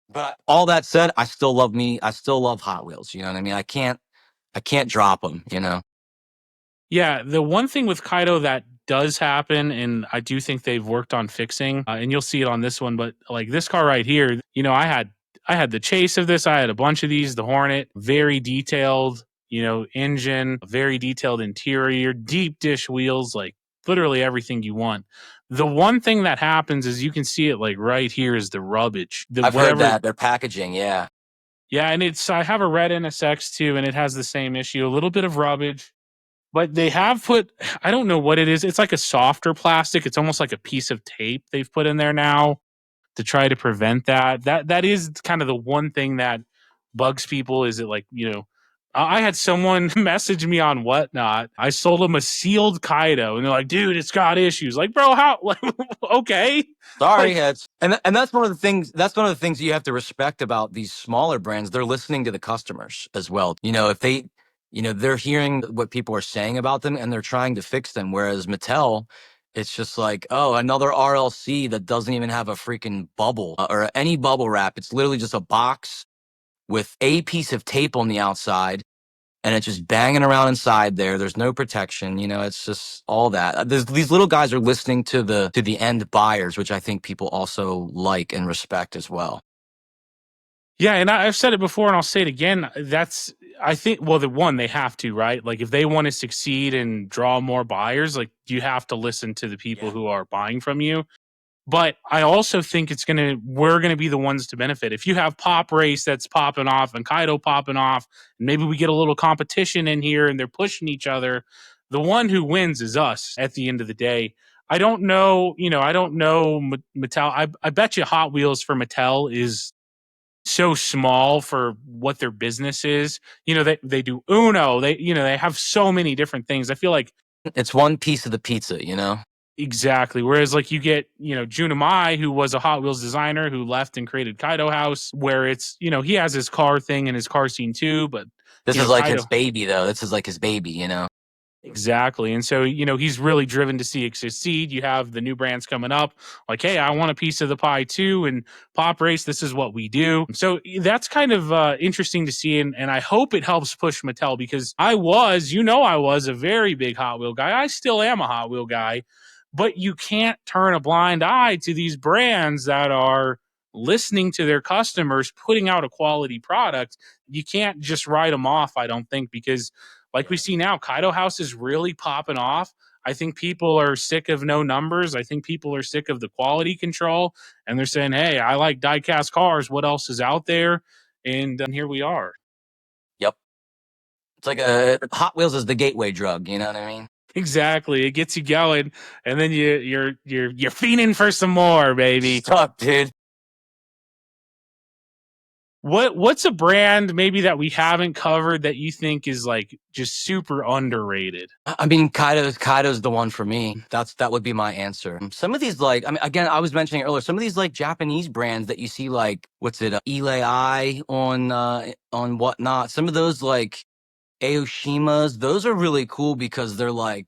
But all that said, I still love Hot Wheels. You know what I mean? I can't drop them, Yeah, the one thing with Kaido that does happen, and I do think they've worked on fixing, and you'll see it on this one, but like this car right here, I had the chase of this. I had a bunch of these. The Hornet, very detailed, engine, very detailed interior, deep dish wheels, like literally everything you want. The one thing that happens is you can see it like right here is the rubbage. I've heard that their packaging, yeah. Yeah, and I have a red NSX too, and it has the same issue, a little bit of rubbage. But they have put, I don't know what it is. It's like a softer plastic. It's almost like a piece of tape they've put in there now to try to prevent that. That is kind of the one thing that bugs people. Is it like, I had someone message me on WhatNot. I sold them a sealed Kaido, and they're like, "Dude, it's got issues." Like, bro, how? Like, okay, Sorry, like, heads. And that's one of the things. That's one of the things you have to respect about these smaller brands. They're listening to the customers as well. If they, they're hearing what people are saying about them and they're trying to fix them. Whereas Mattel, it's just like, oh, another RLC that doesn't even have a freaking bubble or any bubble wrap. It's literally just a box with a piece of tape on the outside, and it's just banging around inside there. There's no protection. It's just all that. These little guys are listening to the end buyers, which I think people also like and respect as well. yeah, and I've said it before, and I'll say it again. I think, well, they have to, right? Like, if they want to succeed and draw more buyers, like, you have to listen to the people who are buying from you. But I also think we're gonna be the ones to benefit. If you have Pop Race that's popping off and Kaido popping off, and maybe we get a little competition in here and they're pushing each other, the one who wins is us at the end of the day. I don't know, Mattel. I bet you Hot Wheels for Mattel is so small for what their business is. They do Uno. They have so many different things. I feel like it's one piece of the pizza. Exactly. Whereas, like, you get, Junimai, who was a Hot Wheels designer who left and created Kaido House, where it's, he has his car thing and his car scene too, but this is like Kaido, his baby, though. This is like his baby. Exactly. And so, he's really driven to see it succeed. You have the new brands coming up, like, hey, I want a piece of the pie too. And Pop Race, this is what we do. So that's kind of interesting to see. And I hope it helps push Mattel, because I was a very big Hot Wheel guy. I still am a Hot Wheel guy. But you can't turn a blind eye to these brands that are listening to their customers, putting out a quality product. You can't just write them off, I don't think, because like we see now, Kaido House is really popping off. I think people are sick of no numbers. I think people are sick of the quality control, and they're saying, "Hey, I like diecast cars. What else is out there?" And here we are. Yep. It's like Hot Wheels is the gateway drug. You know what I mean? Exactly. It gets you going, and then you're fiending for some more, baby. Stuck, dude. What's a brand maybe that we haven't covered that you think is like just super underrated? I mean, Kaido's the one for me. That would be my answer. Some of these, like, I mean, again, I was mentioning earlier, some of these like Japanese brands that you see, like, what's it, Ilai on WhatNot. Some of those like Aoshimas, those are really cool because they're like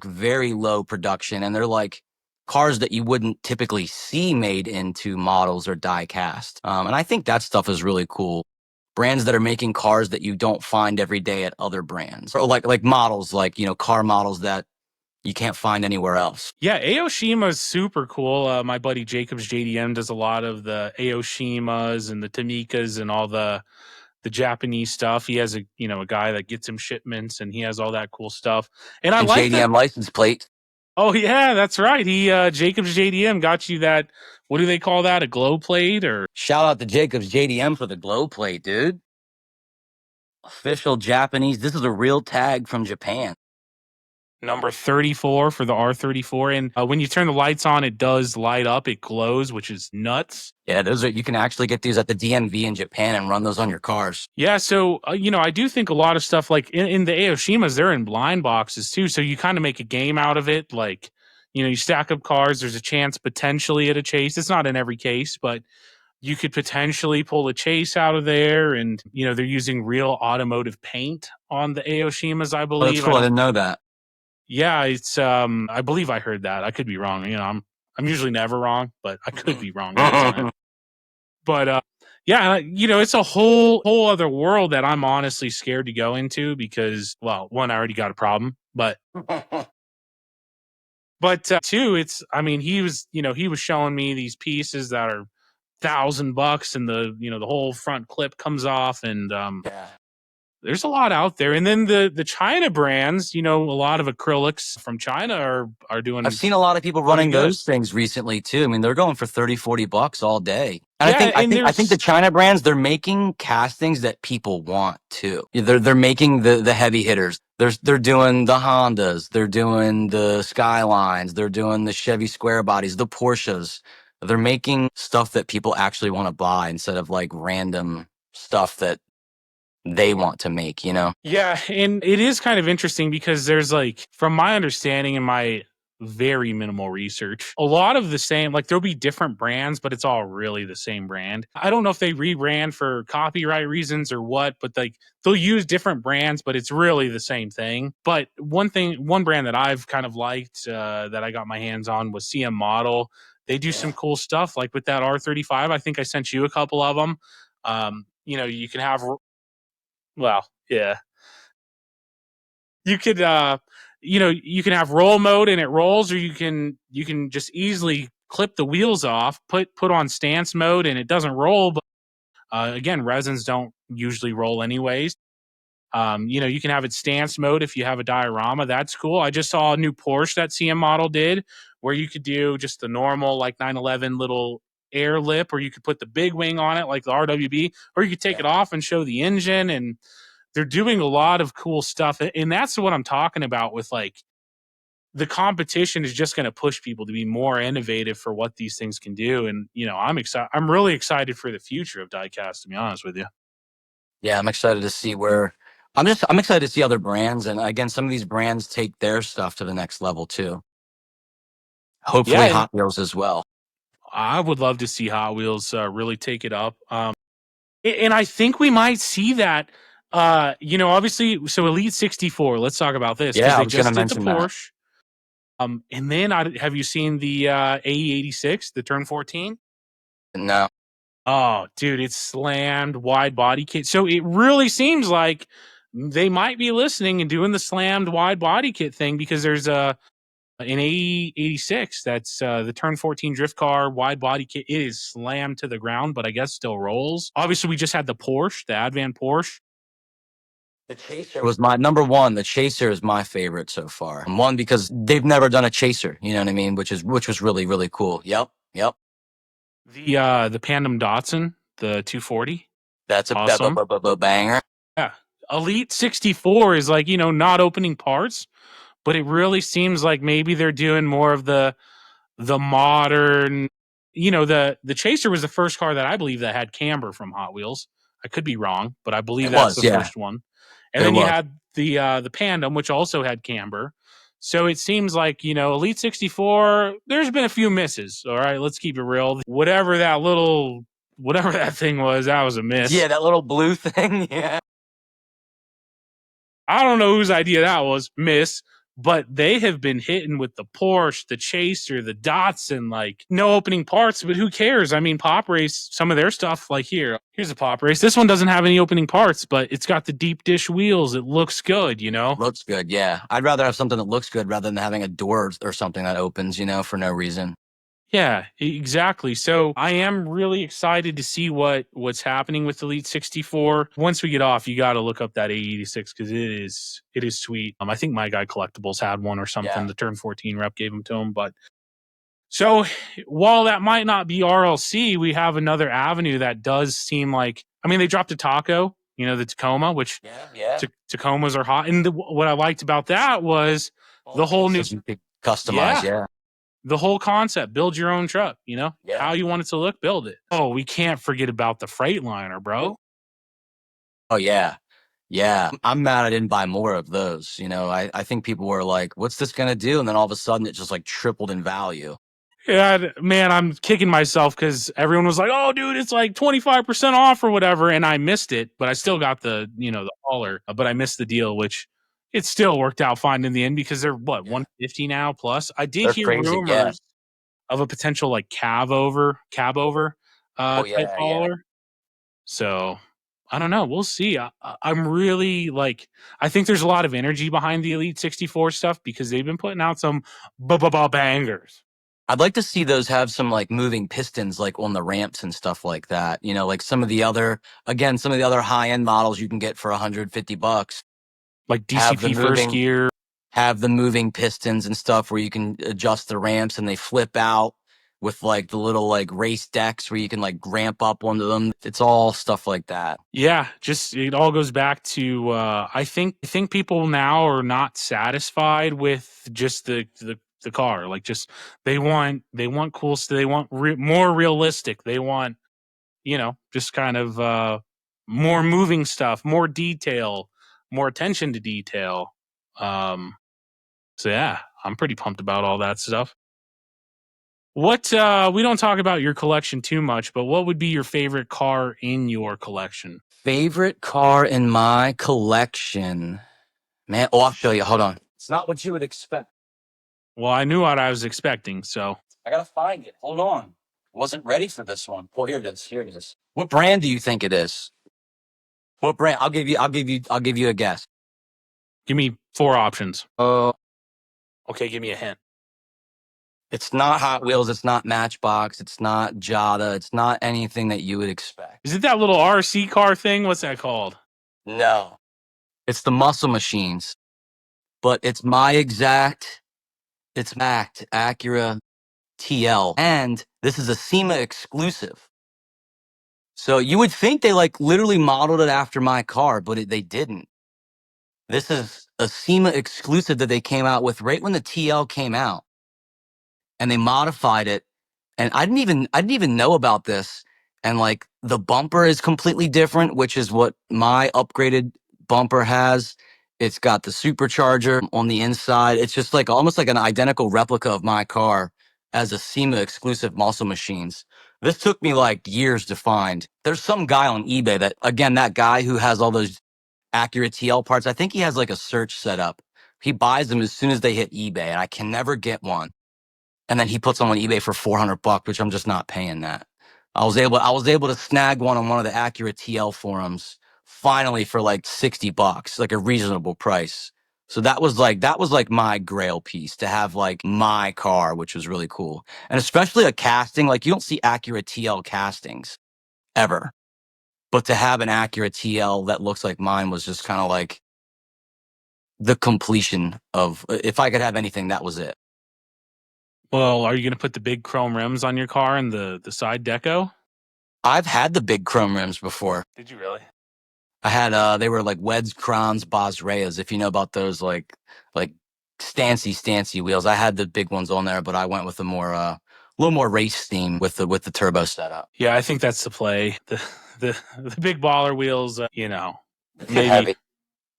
very low production, and they're like cars that you wouldn't typically see made into models or die cast. And I think that stuff is really cool. Brands that are making cars that you don't find every day at other brands, or like models, like, car models that, you can't find anywhere else. Yeah, Aoshima is super cool. My buddy Jacobs JDM does a lot of the Aoshimas and the Tamikas and all the Japanese stuff. He has a guy that gets him shipments, and he has all that cool stuff. And I And like that. JDM license plate. Oh yeah, that's right. He Jacobs JDM got you that. What do they call that? A glow plate or? Shout out to Jacobs JDM for the glow plate, dude. Official Japanese. This is a real tag from Japan. Number 34 for the R34. And when you turn the lights on, it does light up. It glows, which is nuts. Yeah, you can actually get these at the DMV in Japan and run those on your cars. Yeah, so, I do think a lot of stuff, like in the Aoshimas, they're in blind boxes too. So you kind of make a game out of it. Like, you stack up cars. There's a chance potentially at a chase. It's not in every case, but you could potentially pull a chase out of there. And, they're using real automotive paint on the Aoshimas, I Oh, believe. that's cool. I didn't know that. Yeah, it's I believe I heard that. I could be wrong. I'm usually never wrong, but I could be wrong all the time. But yeah, it's a whole other world that I'm honestly scared to go into because, well, one, I already got a problem, but two, he was showing me these pieces that are $1,000 and the whole front clip comes off, and Yeah. there's a lot out there. And then the China brands, a lot of acrylics from China are doing. I've seen a lot of people running good. those things recently too. I mean, they're going for $30-$40 all day. And Yeah, I think the China brands, they're making castings that people want too. They're making the heavy hitters. They're doing the Hondas, they're doing the Skylines, they're doing the Chevy square bodies, the Porsches. They're making stuff that people actually want to buy instead of like random stuff that they want to make, Yeah, and it is kind of interesting because there's, like, from my understanding and my very minimal research, a lot of the same, like, there'll be different brands, but it's all really the same brand. I don't know if they rebrand for copyright reasons or what, but, like, they'll use different brands, but it's really the same thing. But one brand that I've kind of liked, that I got my hands on was CM Model. They do some cool stuff, like with that R35. I think I sent you a couple of them. You can have, well, yeah. You could you can have roll mode and it rolls, or you can just easily clip the wheels off, put on stance mode and it doesn't roll. But again, resins don't usually roll anyways. You can have it stance mode if you have a diorama. That's cool. I just saw a new Porsche that CM Model did where you could do just the normal like 911 little air lip, or you could put the big wing on it like the RWB, or you could take it off and show the engine. And they're doing a lot of cool stuff. And that's what I'm talking about with, like, the competition is just going to push people to be more innovative for what these things can do. And, I'm excited. I'm really excited for the future of diecast, to be honest with you. Yeah, I'm excited to see where I'm excited to see other brands. And again, some of these brands take their stuff to the next level too. Hopefully Hot Wheels as well. I would love to see Hot Wheels really take it up. And I think we might see that, obviously, so Elite 64, let's talk about this. Yeah, they I was just gonna did the mention Porsche. And then have you seen the AE86, the Turn 14? No. Oh, dude, it's slammed wide body kit. So it really seems like they might be listening and doing the slammed wide body kit thing, because there's an AE86 that's the Turn 14 drift car wide body kit. It is slammed to the ground, but I guess still rolls. Obviously, we just had the Porsche, the Advan Porsche. The Chaser was my number one. The Chaser is my favorite so far. One, because they've never done a Chaser, you know what I mean? Which was really, really cool. Yep. The Pandem Datsun, the 240. That's awesome. A banger. Yeah. Elite 64 is like, not opening parts, but it really seems like maybe they're doing more of the modern, the Chaser was the first car that I believe that had camber from Hot Wheels. I could be wrong, but I believe that's the first one. And then you had the Pandem, which also had camber. So it seems like, Elite 64, there's been a few misses. All right, let's keep it real. Whatever that thing was, that was a miss. Yeah, that little blue thing. Yeah. I don't know whose idea that was. Miss. but they have been hitting with the Porsche, the Chaser, the Datsun, like no opening parts, but who cares? I mean, Pop Race, some of their stuff, like here's a Pop Race. This one doesn't have any opening parts, but it's got the deep dish wheels. It looks good, you know? Looks good, yeah. I'd rather have something that looks good rather than having a door or something that opens, for no reason. Yeah, exactly. So I am really excited to see what's happening with Elite 64. Once we get off, you got to look up that A86 because it is sweet. I think My Guy Collectibles had one or something. Yeah. The Turn 14 rep gave them to him. But so while that might not be RLC, we have another avenue that does seem like. I mean, they dropped a Taco, the Tacoma, which Tacomas are hot. And what I liked about that was the whole new customize, yeah. The whole concept, build your own truck, how you want it to look, build it. Oh, we can't forget about the Freightliner, bro. Oh, yeah. Yeah. I'm mad I didn't buy more of those. I think people were like, what's this going to do? And then all of a sudden it just like tripled in value. Yeah, man, I'm kicking myself because everyone was like, oh, dude, it's like 25% off or whatever. And I missed it, but I still got the hauler, but I missed the deal, which it still worked out fine in the end because they're 150 now plus. I did hear rumors of a potential like cab over type hauler. So I don't know. We'll see. I'm really I think there's a lot of energy behind the Elite 64 stuff because they've been putting out some bangers. I'd like to see those have some like moving pistons like on the ramps and stuff like that. Like some of the other high end models you can get for $150. Like DCP first gear. Have the moving pistons and stuff where you can adjust the ramps and they flip out with like the little like race decks where you can like ramp up onto them. It's all stuff like that. Yeah, just it all goes back to I think people now are not satisfied with just the car. Like just they want cool stuff. They want more realistic. They want just kind of more moving stuff, more detail, more attention to detail. So yeah, I'm pretty pumped about all that stuff. What we don't talk about your collection too much, but what would be your favorite car in your collection? Favorite car in my collection? Man, I'll show you. Hold on. It's not what you would expect. Well, I knew what I was expecting, so I gotta find it. Hold on. Wasn't ready for this one. Oh, here it is. Here it is. What brand do you think it is? What brand? I'll give you a guess. Give me 4 options. Okay, give me a hint. It's not Hot Wheels. It's not Matchbox. It's not Jada. It's not anything that you would expect. Is it that little RC car thing? What's that called? No. It's the Muscle Machines. But it's my exact Acura TL. And this is a SEMA exclusive. So you would think they like literally modeled it after my car, but they didn't. This is a SEMA exclusive that they came out with right when the TL came out. And they modified it. And I didn't even know about this. And like the bumper is completely different, which is what my upgraded bumper has. It's got the supercharger on the inside. It's just like almost like an identical replica of my car as a SEMA exclusive Muscle Machines. This took me like years to find. There's some guy on eBay that guy who has all those Acura TL parts, I think he has like a search set up. He buys them as soon as they hit eBay, and I can never get one. And then he puts them on eBay for $400, which I'm just not paying that. I was able to snag one on one of the Acura TL forums finally for like $60, like a reasonable price. So that was like my grail piece to have like my car, which was really cool. And especially a casting, like you don't see Acura TL castings ever. But to have an Acura TL that looks like mine was just kind of like the completion of, if I could have anything, that was it. Well, are you going to put the big chrome rims on your car and the side deco? I've had the big chrome rims before. Did you really? I had, they were like Weds, Crons, Bosreas, if you know about those, like stancy wheels. I had the big ones on there, but I went with a little more race theme with the turbo setup. Yeah, I think that's the play. The big baller wheels, maybe. Heavy.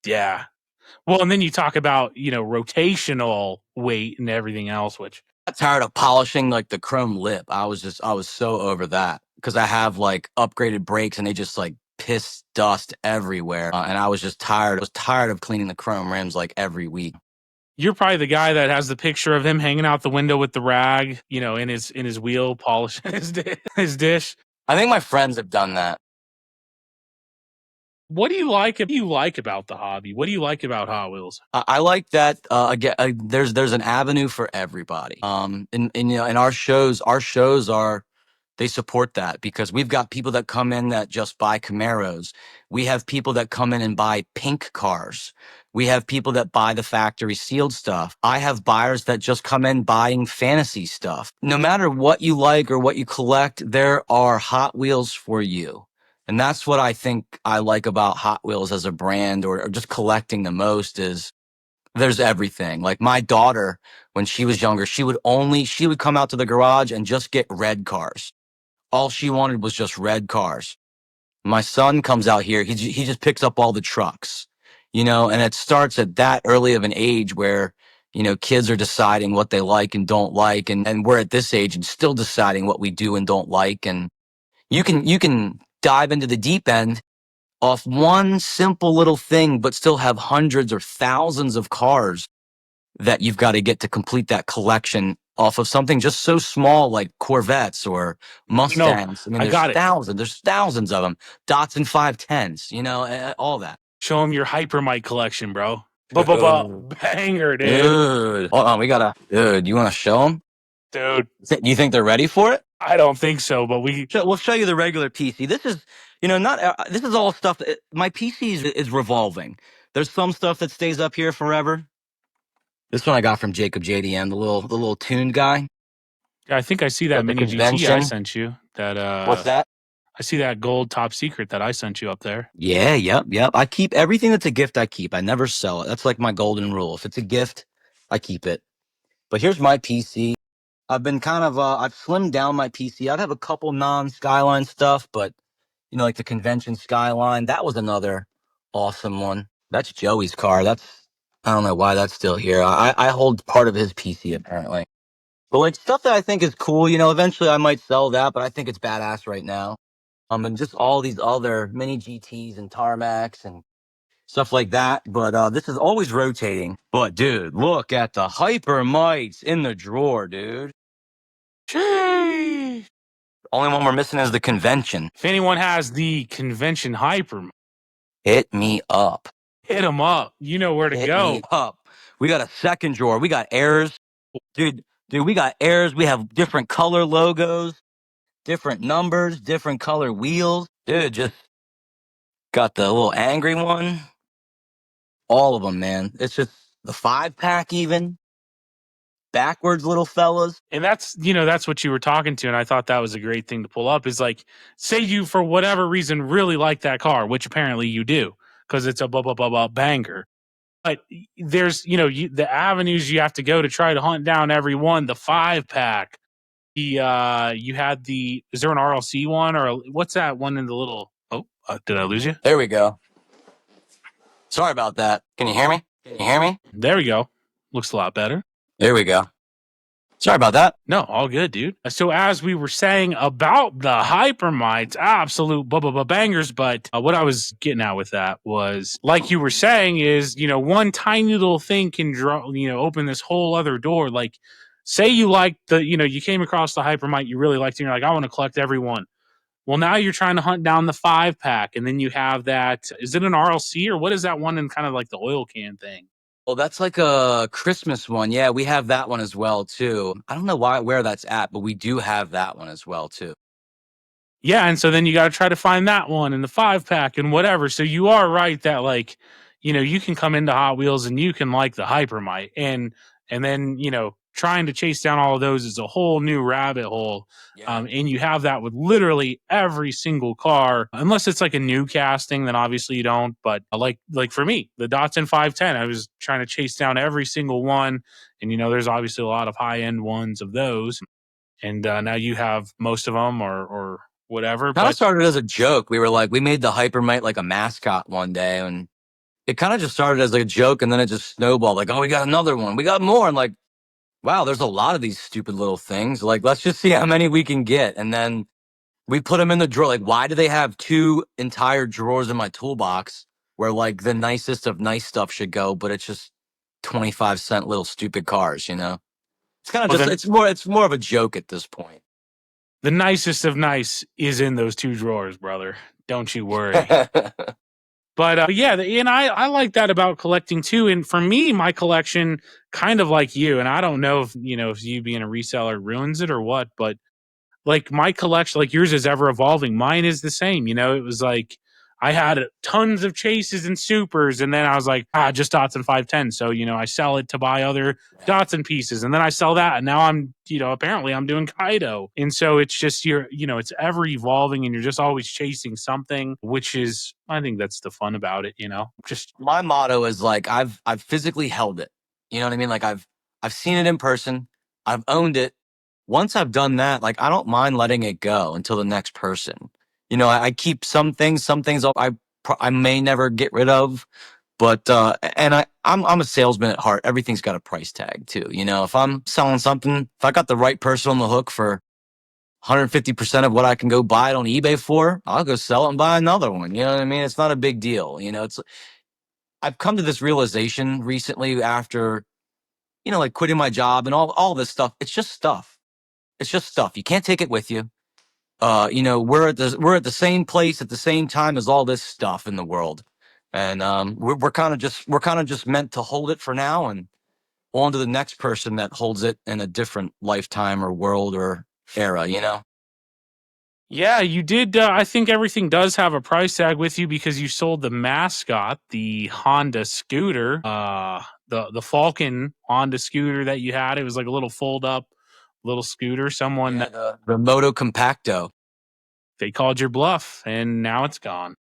Yeah. Well, and then you talk about, rotational weight and everything else, which I'm tired of polishing like the chrome lip. I was so over that because I have like upgraded brakes and they just like piss dust everywhere. And I was just tired. I was tired of cleaning the chrome rims like every week. You're probably the guy that has the picture of him hanging out the window with the rag, in his wheel, polishing his dish. I think my friends have done that. What do you like about the hobby? What do you like about Hot Wheels? I like that. Again, there's an avenue for everybody. And our shows are, they support that because we've got people that come in that just buy Camaros. We have people that come in and buy pink cars. We have people that buy the factory sealed stuff. I have buyers that just come in buying fantasy stuff. No matter what you like or what you collect, there are Hot Wheels for you. And that's what I think I like about Hot Wheels as a brand, or just collecting the most, is there's everything. Like my daughter, when she was younger, she would come out to the garage and just get red cars. All she wanted was just red cars. My son comes out here, he just picks up all the trucks, and it starts at that early of an age where, kids are deciding what they like and don't like. And we're at this age and still deciding what we do and don't like. And you can dive into the deep end off one simple little thing, but still have hundreds or thousands of cars that you've got to get to complete that collection off of something just so small like Corvettes or Mustangs. I mean, there's thousands of them. Datsun 510s, all that. Show him your Hypermite collection, bro. Dude. Banger, dude. Dude. Hold on, dude, you want to show them? Dude. Do you think they're ready for it? I don't think so, but we'll show you the regular PC. This is, this is all stuff. My PC is revolving. There's some stuff that stays up here forever. This one I got from Jacob JDM, the little tuned guy. Yeah, I think I see that mini GT I sent you. What's that? I see that gold top secret that I sent you up there. Yeah, yep. I keep everything that's a gift. I keep. I never sell it. That's like my golden rule. If it's a gift, I keep it. But here's my PC. I've been I've slimmed down my PC. I'd have a couple non-Skyline stuff, but like the convention Skyline, that was another awesome one. That's Joey's car. I don't know why that's still here. I hold part of his PC apparently. But like stuff that I think is cool, eventually I might sell that, but I think it's badass right now. And just all these other mini GTs and tarmacs and stuff like that. But this is always rotating. But dude, look at the Hypermites in the drawer, dude. Jeez. Only one we're missing is the convention. If anyone has the convention Hyper, hit me up. Hit them up. You know where to go. Hit me up. We got a second drawer. We got airs. Dude, we got airs. We have different color logos, different numbers, different color wheels. Dude, just got the little angry one. All of them, man. It's just the 5-pack even. Backwards little fellas. And that's what you were talking to. And I thought that was a great thing to pull up, is like, say you, for whatever reason, really like that car, which apparently you do, because it's a banger. But there's, the avenues you have to go to try to hunt down every one. The 5-pack. You had is there an RLC one, or what's that one in the little, did I lose you? There we go. Sorry about that. Can you hear me? There we go. Looks a lot better. There we go. Sorry about that. No, all good, dude. So as we were saying about the Hypermites, absolute bangers. But what I was getting at with that was, like you were saying, is, one tiny little thing can open this whole other door. Like, say you like you came across the Hypermite, you really liked it, and you're like, I want to collect every one. Well, now you're trying to hunt down the 5-pack, and then you have that. Is it an RLC, or what is that one in kind of like the oil can thing? Well, that's like a Christmas one. Yeah, we have that one as well, too. I don't know where that's at, but we do have that one as well, too. Yeah, and so then you got to try to find that one in the 5-pack and whatever. So you are right that, like, you can come into Hot Wheels and you can like the Hypermite. And then, trying to chase down all of those is a whole new rabbit hole. Yeah. And you have that with literally every single car, unless it's like a new casting, then obviously you don't. But like for me, the Datsun 510, I was trying to chase down every single one. And, there's obviously a lot of high-end ones of those. And now you have most of them or whatever. Kind of started as a joke. We made the Hypermite like a mascot one day. And it kind of just started as like a joke. And then it just snowballed. Like, oh, we got another one. We got more. And like, wow, there's a lot of these stupid little things. Like, let's just see how many we can get. And then we put them in the drawer. Like, why do they have 2 entire drawers in my toolbox where like the nicest of nice stuff should go? But it's just 25-cent little stupid cars, It's kind of Well, just then it's more of a joke at this point. the nicest of nice is in those two drawers, brother. Don't you worry. But yeah, and I like that about collecting too. And for me, my collection kind of like you, and I don't know if if you being a reseller ruins it or what, but like my collection, like yours is ever evolving. Mine is the same. It was like I had tons of chases and supers, and then I was like, just dots and 510. So I sell it to buy other dots and pieces, and then I sell that, and now I'm apparently I'm doing Kaido, and so it's just it's ever evolving, and you're just always chasing something, which is I think that's the fun about it. Just My motto is like I've physically held it. You know what I mean? Like I've seen it in person. I've owned it. Once I've done that, like I don't mind letting it go until the next person. I keep some things. Some things I may never get rid of, but and I'm a salesman at heart. Everything's got a price tag too. If I'm selling something, if I got the right person on the hook for 150% of what I can go buy it on eBay for, I'll go sell it and buy another one. You know what I mean? It's not a big deal. I've come to this realization recently after, like quitting my job and all this stuff. It's just stuff. It's just stuff. You can't take it with you. We're at the same place at the same time as all this stuff in the world, and we're kind of just meant to hold it for now and on to the next person that holds it in a different lifetime or world or era. yeah, you did. I think everything does have a price tag with you because you sold the mascot, the Honda scooter, the Falcon Honda scooter that you had. It was like a little fold up little scooter. Someone The Moto Compacto. they called your bluff, and now it's gone.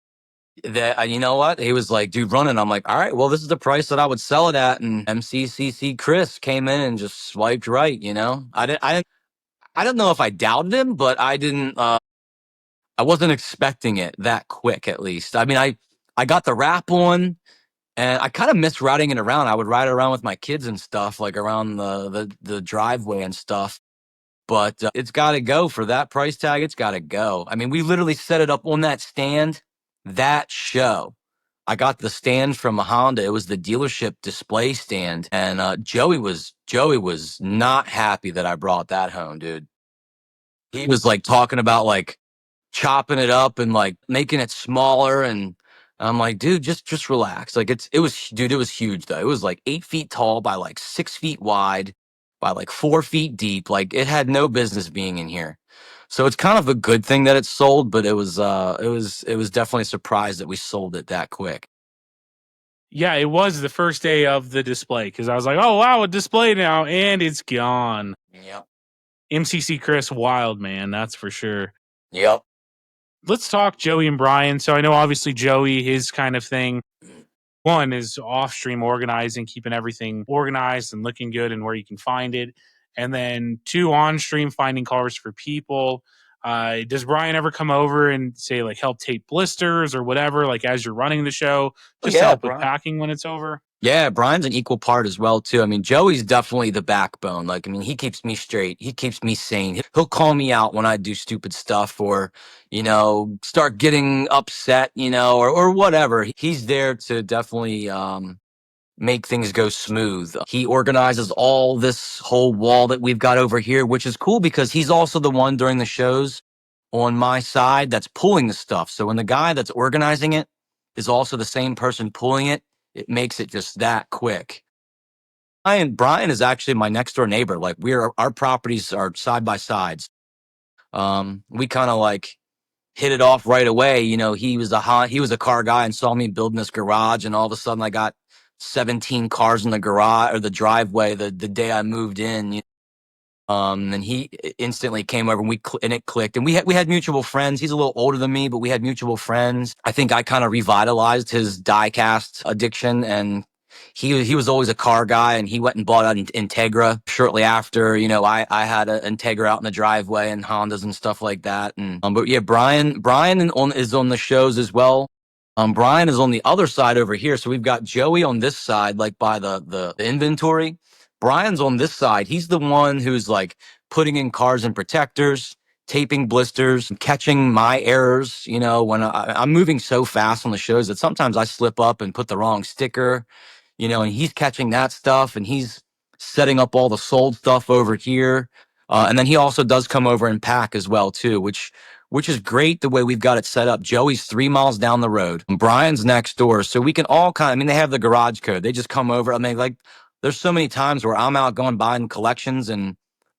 That you know what? He was like, dude, running. I'm like, all right, well, this is the price that I would sell it at. And MCCC Chris came in and just swiped right. I don't know if I doubted him, but I didn't. I wasn't expecting it that quick. At least, I mean, I got the wrap on, and I kind of miss riding it around. I would ride around with my kids and stuff, like around the driveway and stuff. But it's got to go for that price tag. It's got to go. I mean, we literally set it up on that stand, that show. I got the stand from a Honda. It was the dealership display stand, and Joey was not happy that I brought that home, dude. He was like talking about like chopping it up and like making it smaller, and I'm like, dude, just relax. Like it was huge though. It was like 8 feet tall by like 6 feet wide by like 4 feet deep. Like it had no business being in here. So it's kind of a good thing that it's sold, but it was definitely a surprise that we sold it that quick. Yeah, it was the first day of the display because I was like, oh wow, a display now, and it's gone. Yep. MCC Chris, wild man, that's for sure. Yep. Let's talk Joey and Brian. So I know obviously Joey, his kind of thing, one is off stream organizing, keeping everything organized and looking good and where you can find it. And then two, on stream, finding cars for people. Does Brian ever come over and say like help tape blisters or whatever, like as you're running the show, Oh, just to yeah, help with Brian. packing when it's over? Yeah, Brian's an equal part as well too. I mean, Joey's definitely the backbone. Like, I mean, he keeps me straight. He keeps me sane. He'll call me out when I do stupid stuff or, start getting upset, or whatever. He's there to definitely make things go smooth. He organizes all this whole wall that we've got over here, which is cool because he's also the one during the shows on my side that's pulling the stuff. So when the guy that's organizing it is also the same person pulling it, it makes it just that quick. Brian is actually my next door neighbor. Like our properties are side by sides. We kind of like hit it off right away. He was a car guy and saw me building this garage, and all of a sudden I got 17 cars in the garage or the driveway the day I moved in. And he instantly came over and and it clicked. And we had mutual friends. He's a little older than me, but we had mutual friends. I think I kind of revitalized his diecast addiction, and he was always a car guy, and he went and bought an Integra shortly after. I had an Integra out in the driveway and Hondas and stuff like that. And but yeah, Brian is on the shows as well. Brian is on the other side over here. So we've got Joey on this side, like by the inventory. Brian's on this side. He's the one who's like putting in cars and protectors, taping blisters, catching my errors. When I'm moving so fast on the shows that sometimes I slip up and put the wrong sticker. and he's catching that stuff and he's setting up all the sold stuff over here. And then he also does come over and pack as well too, which is great the way we've got it set up. Joey's 3 miles down the road. Brian's next door. So we can all they have the garage code. They just come over. I mean, like, there's so many times where I'm out going buying collections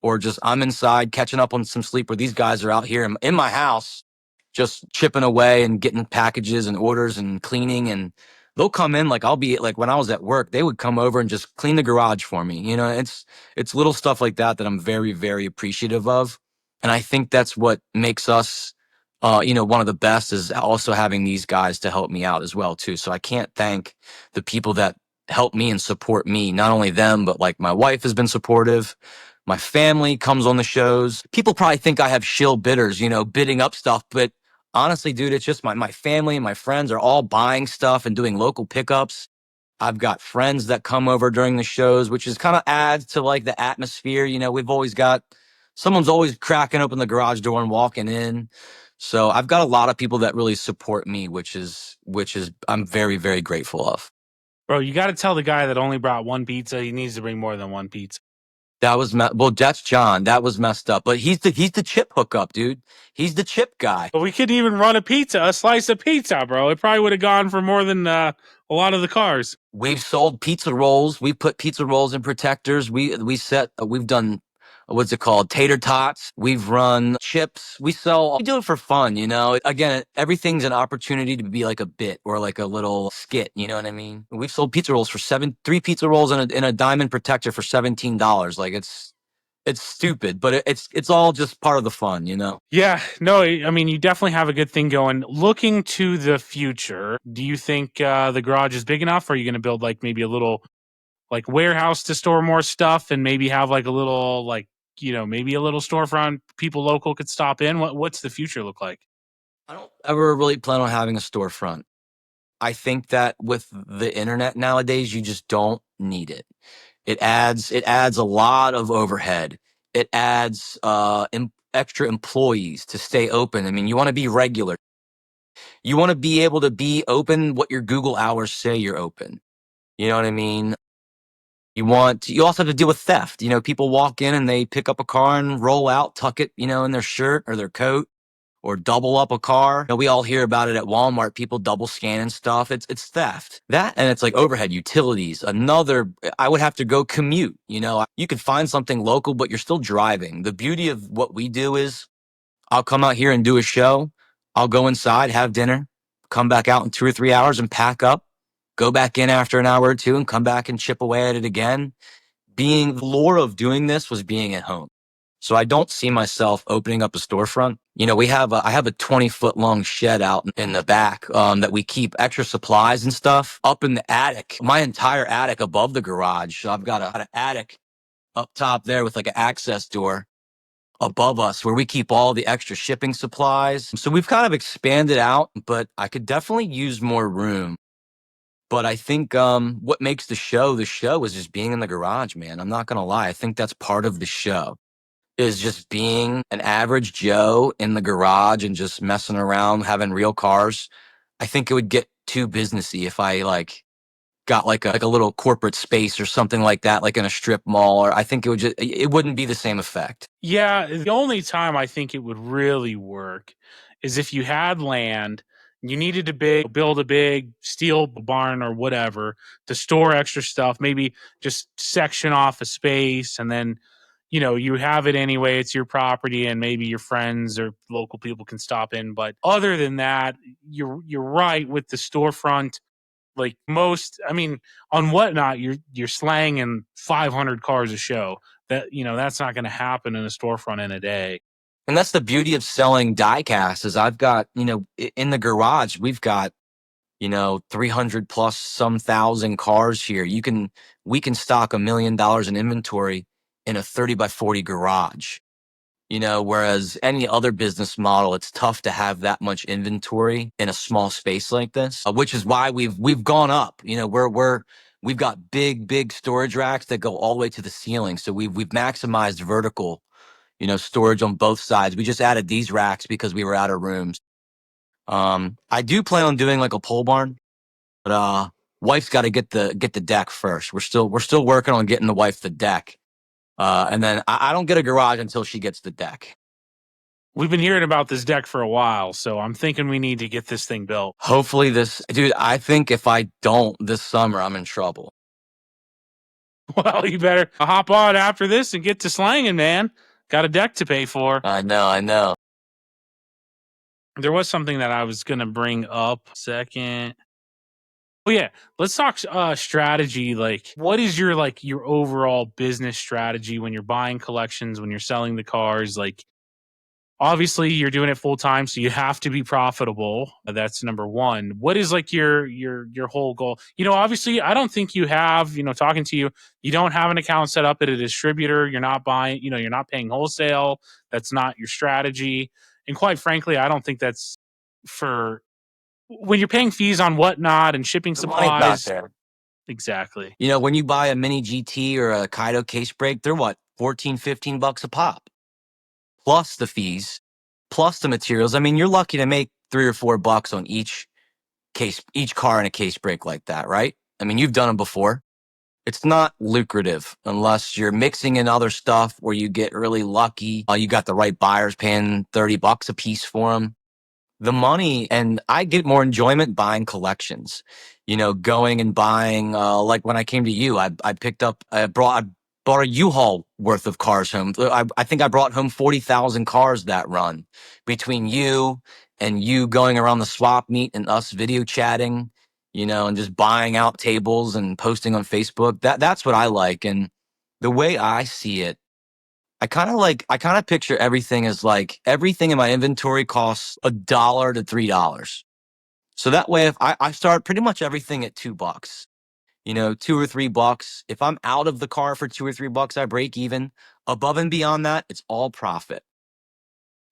or just I'm inside catching up on some sleep where these guys are out here in my house just chipping away and getting packages and orders and cleaning. And they'll come in, like, I'll be like, when I was at work, they would come over and just clean the garage for me. It's little stuff like that I'm very, very appreciative of. And I think that's what makes us, one of the best, is also having these guys to help me out as well too. So I can't thank the people that help me and support me. Not only them, but like my wife has been supportive. My family comes on the shows. People probably think I have shill bidders, bidding up stuff, but honestly, dude, it's just my family and my friends are all buying stuff and doing local pickups. I've got friends that come over during the shows, which is kind of adds to like the atmosphere. We've always got someone's always cracking open the garage door and walking in. So I've got a lot of people that really support me, which is I'm very, very grateful of. Bro, you got to tell the guy that only brought one pizza, he needs to bring more than one pizza. That was well, that's John. That was messed up. But he's the chip hookup, dude. He's the chip guy. But we could even run a slice of pizza, bro. It probably would have gone for more than a lot of the cars. We've sold pizza rolls. We put pizza rolls in protectors. We've done, what's it called? Tater tots. We've run chips. We do it for fun, Again, everything's an opportunity to be like a bit or like a little skit, you know what I mean? We've sold pizza rolls for 3 pizza rolls in a diamond protector for $17. Like, it's stupid, but it's all just part of the fun, Yeah, no, I mean, you definitely have a good thing going. Looking to the future, do you think the garage is big enough? Or are you going to build like maybe a little like warehouse to store more stuff and maybe have like a little maybe a little storefront people local could stop in? What's the future look like? I don't ever really plan on having a storefront. I think that with the internet nowadays, you just don't need it. It adds a lot of overhead. It adds extra employees to stay open. I mean, you want to be regular. You want to be able to be open what your Google hours say you're open. You know what I mean? You also have to deal with theft. People walk in and they pick up a car and roll out, tuck it, in their shirt or their coat, or double up a car. We all hear about it at Walmart, people double scanning stuff. It's theft. That, and it's like overhead utilities. I would have to go commute. You could find something local, but you're still driving. The beauty of what we do is I'll come out here and do a show. I'll go inside, have dinner, come back out in 2 or 3 hours and pack up, go back in after an hour or two and come back and chip away at it again. The lure of doing this was being at home. So I don't see myself opening up a storefront. I have a 20-foot long shed out in the back that we keep extra supplies and stuff up in the attic. My entire attic above the garage. So I've got an attic up top there with like an access door above us where we keep all the extra shipping supplies. So we've kind of expanded out, but I could definitely use more room. But I think what makes the show is just being in the garage, man. I'm not going to lie. I think that's part of the show, is just being an average Joe in the garage and just messing around, having real cars. I think it would get too businessy if I got like a little corporate space or something like that, like in a strip mall, or I think it wouldn't be the same effect. Yeah, the only time I think it would really work is if you had land, you needed to build a big steel barn or whatever to store extra stuff, maybe just section off a space and then you have it anyway, it's your property and maybe your friends or local people can stop in, but other than that, you're right with the storefront. Like most, I mean, on whatnot, you're slanging 500 cars a show. That's not going to happen in a storefront in a day. And that's the beauty of selling diecast is I've got, in the garage, we've got, 300 plus some thousand cars here. We can stock $1 million in inventory in a 30 by 40 garage. Whereas any other business model, it's tough to have that much inventory in a small space like this, which is why we've gone up. We've got big storage racks that go all the way to the ceiling. So we've maximized vertical, storage on both sides. We just added these racks because we were out of rooms. I do plan on doing like a pole barn, but Wife's got to get the deck first. We're still working on getting the wife the deck. And then I don't get a garage until she gets the deck. We've been hearing about this deck for a while, so I'm thinking we need to get this thing built. Hopefully dude, I think if I don't this summer, I'm in trouble. Well, you better hop on after this and get to slanging, man. Got a deck to pay for. I know. There was something that I was going to bring up second. Oh yeah, let's talk strategy. Like, what is your overall business strategy when you're buying collections, when you're selling the cars? Like, obviously you're doing it full time, so you have to be profitable. That's number one. What is like your whole goal? Obviously I don't think you have, talking to you, you don't have an account set up at a distributor. You're not buying, you're not paying wholesale. That's not your strategy. And quite frankly, I don't think that's for when you're paying fees on whatnot and shipping supplies. There. Exactly. When you buy a mini GT or a Kaido case brake, they're what, $14-15 a pop. Plus the fees, plus the materials. I mean, you're lucky to make $3 or $4 on each car in a case brake like that, right? I mean, you've done them before. It's not lucrative unless you're mixing in other stuff where you get really lucky. You got the right buyers paying $30 a piece for them. The money, and I get more enjoyment buying collections. Going and buying, like when I came to you, I bought a U-Haul worth of cars home. I think I brought home 40,000 cars that run between you and you going around the swap meet and us video chatting, and just buying out tables and posting on Facebook. That's what I like. And the way I see it, I kind of picture everything as like everything in my inventory costs $1 to $3. So that way, if I start pretty much everything at $2, $2 or $3. If I'm out of the car for $2 or $3, I break even. Above and beyond that, it's all profit.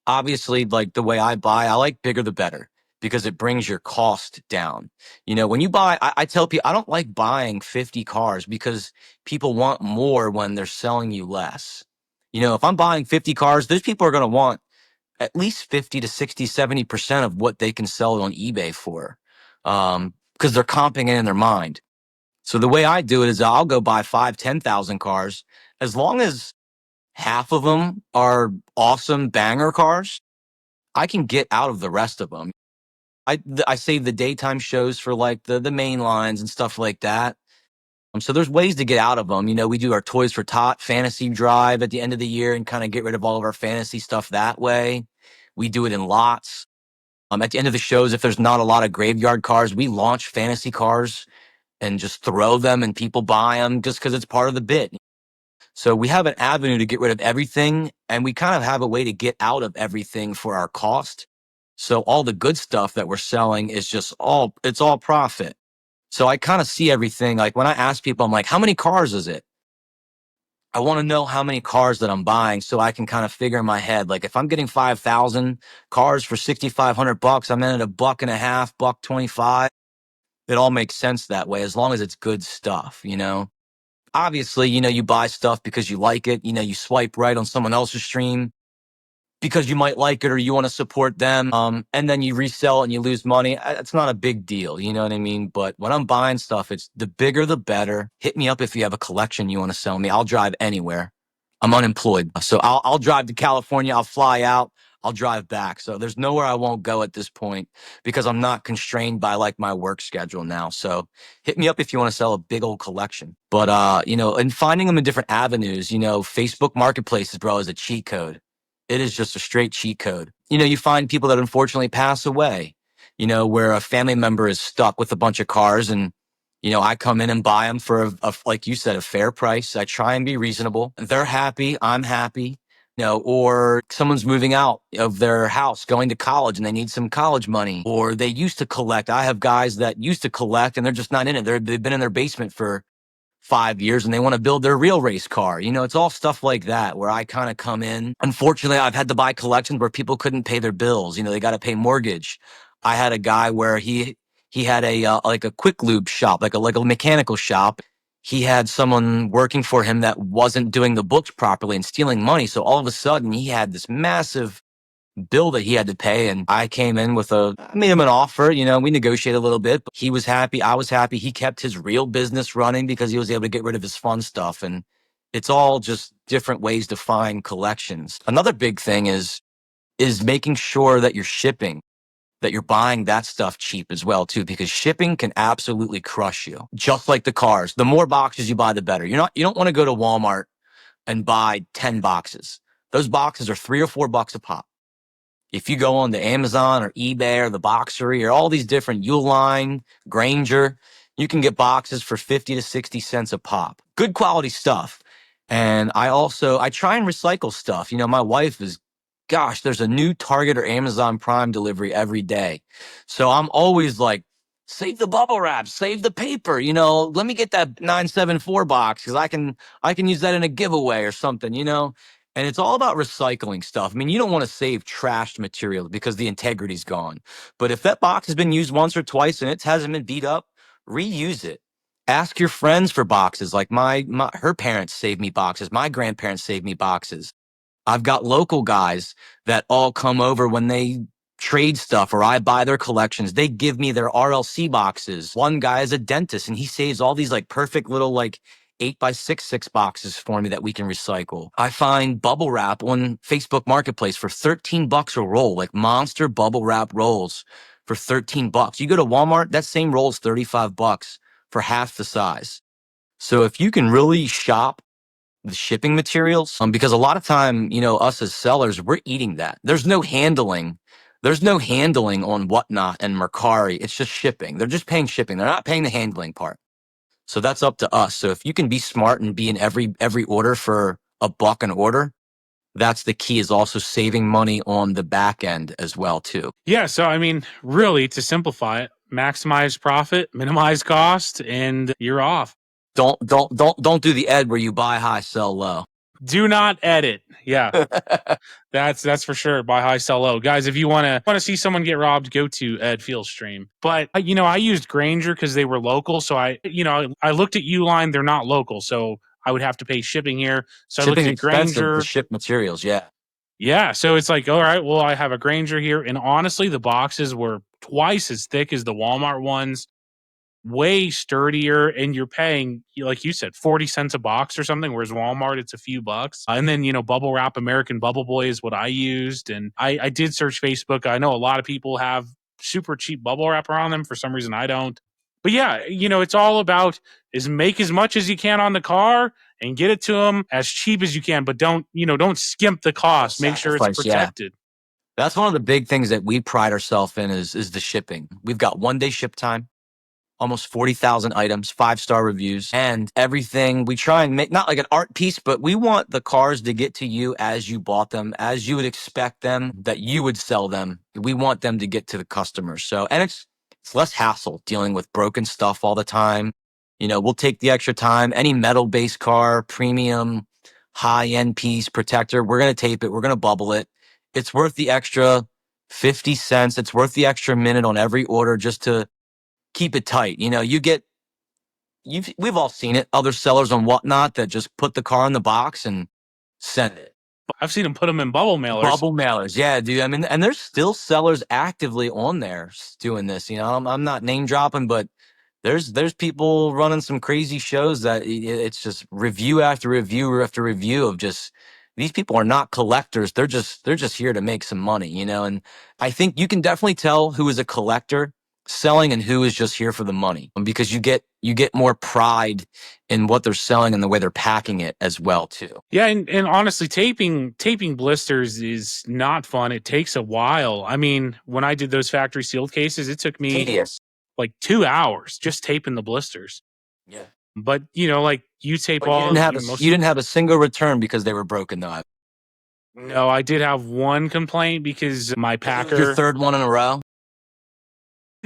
Obviously, like the way I buy, I like bigger the better because it brings your cost down. When you buy, I tell people I don't like buying 50 cars because people want more when they're selling you less. If I'm buying 50 cars, those people are going to want at least 50 to 60, 70% of what they can sell it on eBay for, because they're comping it in their mind. So the way I do it is I'll go buy 5, 10,000 cars. As long as half of them are awesome banger cars, I can get out of the rest of them. I save the daytime shows for like the main lines and stuff like that. So there's ways to get out of them. We do our Toys for Tot fantasy drive at the end of the year and kind of get rid of all of our fantasy stuff that way. We do it in lots. At the end of the shows, if there's not a lot of graveyard cars, we launch fantasy cars and just throw them and people buy them just because it's part of the bit. So we have an avenue to get rid of everything, and we kind of have a way to get out of everything for our cost. So all the good stuff that we're selling is it's all profit. So I kind of see everything. Like when I ask people, I'm like, how many cars is it? I want to know how many cars that I'm buying so I can kind of figure in my head, like if I'm getting 5,000 cars for $6,500, I'm in at $1.50, $1.25. It all makes sense that way as long as it's good stuff, Obviously, you buy stuff because you like it. You swipe right on someone else's stream because you might like it or you want to support them. And then you resell it and you lose money. It's not a big deal. You know what I mean? But when I'm buying stuff, it's the bigger, the better. Hit me up if you have a collection you want to sell me. I'll drive anywhere. I'm unemployed. So I'll drive to California. I'll fly out. I'll drive back. So there's nowhere I won't go at this point because I'm not constrained by like my work schedule now. So hit me up if you want to sell a big old collection. But, and finding them in different avenues, Facebook marketplaces, bro, is a cheat code. It is just a straight cheat code. You find people that unfortunately pass away, where a family member is stuck with a bunch of cars and, I come in and buy them for like you said, a fair price. I try and be reasonable. They're happy. I'm happy. Or someone's moving out of their house, going to college and they need some college money, or they used to collect. I have guys that used to collect and they're just not in it. They've been in their basement for 5 years and they want to build their real race car. It's all stuff like that where I kind of come in. Unfortunately, I've had to buy collections where people couldn't pay their bills. They got to pay mortgage. I had a guy where he had a like a quick lube shop, like a mechanical shop. He had someone working for him that wasn't doing the books properly and stealing money. So all of a sudden he had this massive bill that he had to pay. And I came in with I made him an offer, we negotiated a little bit, but he was happy. I was happy. He kept his real business running because he was able to get rid of his fun stuff. And it's all just different ways to find collections. Another big thing is making sure that you're shipping, that you're buying that stuff cheap as well too, because shipping can absolutely crush you. Just like the cars, the more boxes you buy, the better. You don't want to go to Walmart and buy 10 boxes. Those boxes are $3 or $4 a pop. If you go on to Amazon or eBay or the Boxery or all these different Uline, Granger, you can get boxes for 50 to 60 cents a pop. Good quality stuff. And I try and recycle stuff. My wife there's a new Target or Amazon Prime delivery every day. So I'm always like, save the bubble wrap, save the paper, let me get that 974 box because I can use that in a giveaway or something, And it's all about recycling stuff. I mean, you don't want to save trashed material because the integrity's gone. But if that box has been used once or twice and it hasn't been beat up, reuse it. Ask your friends for boxes. Like her parents saved me boxes. My grandparents saved me boxes. I've got local guys that all come over when they trade stuff or I buy their collections. They give me their RLC boxes. One guy is a dentist and he saves all these like perfect little like 8x6 boxes for me that we can recycle. I find bubble wrap on Facebook Marketplace for $13 a roll, like monster bubble wrap rolls for $13. You go to Walmart, that same roll is $35 for half the size. So if you can really shop the shipping materials, because a lot of time, us as sellers, we're eating that. There's no handling. There's no handling on WhatNot and Mercari. It's just shipping. They're just paying shipping. They're not paying the handling part. So that's up to us. So if you can be smart and be in every order for $1 an order, that's the key, is also saving money on the back end as well too. Yeah, so I mean, really, to simplify it, maximize profit, minimize cost, and you're off. Don't do the ed where you buy high, sell low. Do not edit. Yeah. That's for sure. Buy high, sell low. Guys, if you want to see someone get robbed, go to Ed Field's stream. But I used Granger because they were local, so I looked at Uline, they're not local, so I would have to pay shipping here. So Shipping's I looked at Granger to ship materials, yeah. Yeah, so it's like, all right, well, I have a Granger here, and honestly, the boxes were twice as thick as the Walmart ones, way sturdier, and you're paying, like you said, 40 cents a box or something, whereas Walmart, it's a few bucks. And then, Bubble Wrap American Bubble Boy is what I used, and I did search Facebook. I know a lot of people have super cheap bubble wrap around them. For some reason, I don't. But yeah, it's all about make as much as you can on the car and get it to them as cheap as you can, but don't skimp the cost. Make sure it's protected. Yeah. That's one of the big things that we pride ourselves in is the shipping. We've got 1-day ship time, almost 40,000 items, 5-star reviews, and everything. We try and make not like an art piece, but we want the cars to get to you as you bought them, as you would expect them, that you would sell them. We want them to get to the customers. So, and it's less hassle dealing with broken stuff all the time. We'll take the extra time. Any metal-based car, premium, high-end piece, protector, we're going to tape it. We're going to bubble it. It's worth the extra 50 cents. It's worth the extra minute on every order just to keep it tight. We've all seen it. Other sellers on WhatNot that just put the car in the box and send it. I've seen them put them in bubble mailers. Bubble mailers, yeah, dude. I mean, and there's still sellers actively on there doing this. I'm not name dropping, but there's people running some crazy shows that it's just review after review after review of just, these people are not collectors. They're just here to make some money, And I think you can definitely tell who is a collector selling and who is just here for the money, because you get more pride in what they're selling and the way they're packing it as well too. Yeah, and honestly, taping blisters is not fun. It takes a while. I mean, when I did those factory sealed cases, it took me Tedious. like 2 hours just taping the blisters. Yeah. But like you tape but all. You didn't have a single return because they were broken though. No, I did have one complaint because my packer. Your third one in a row.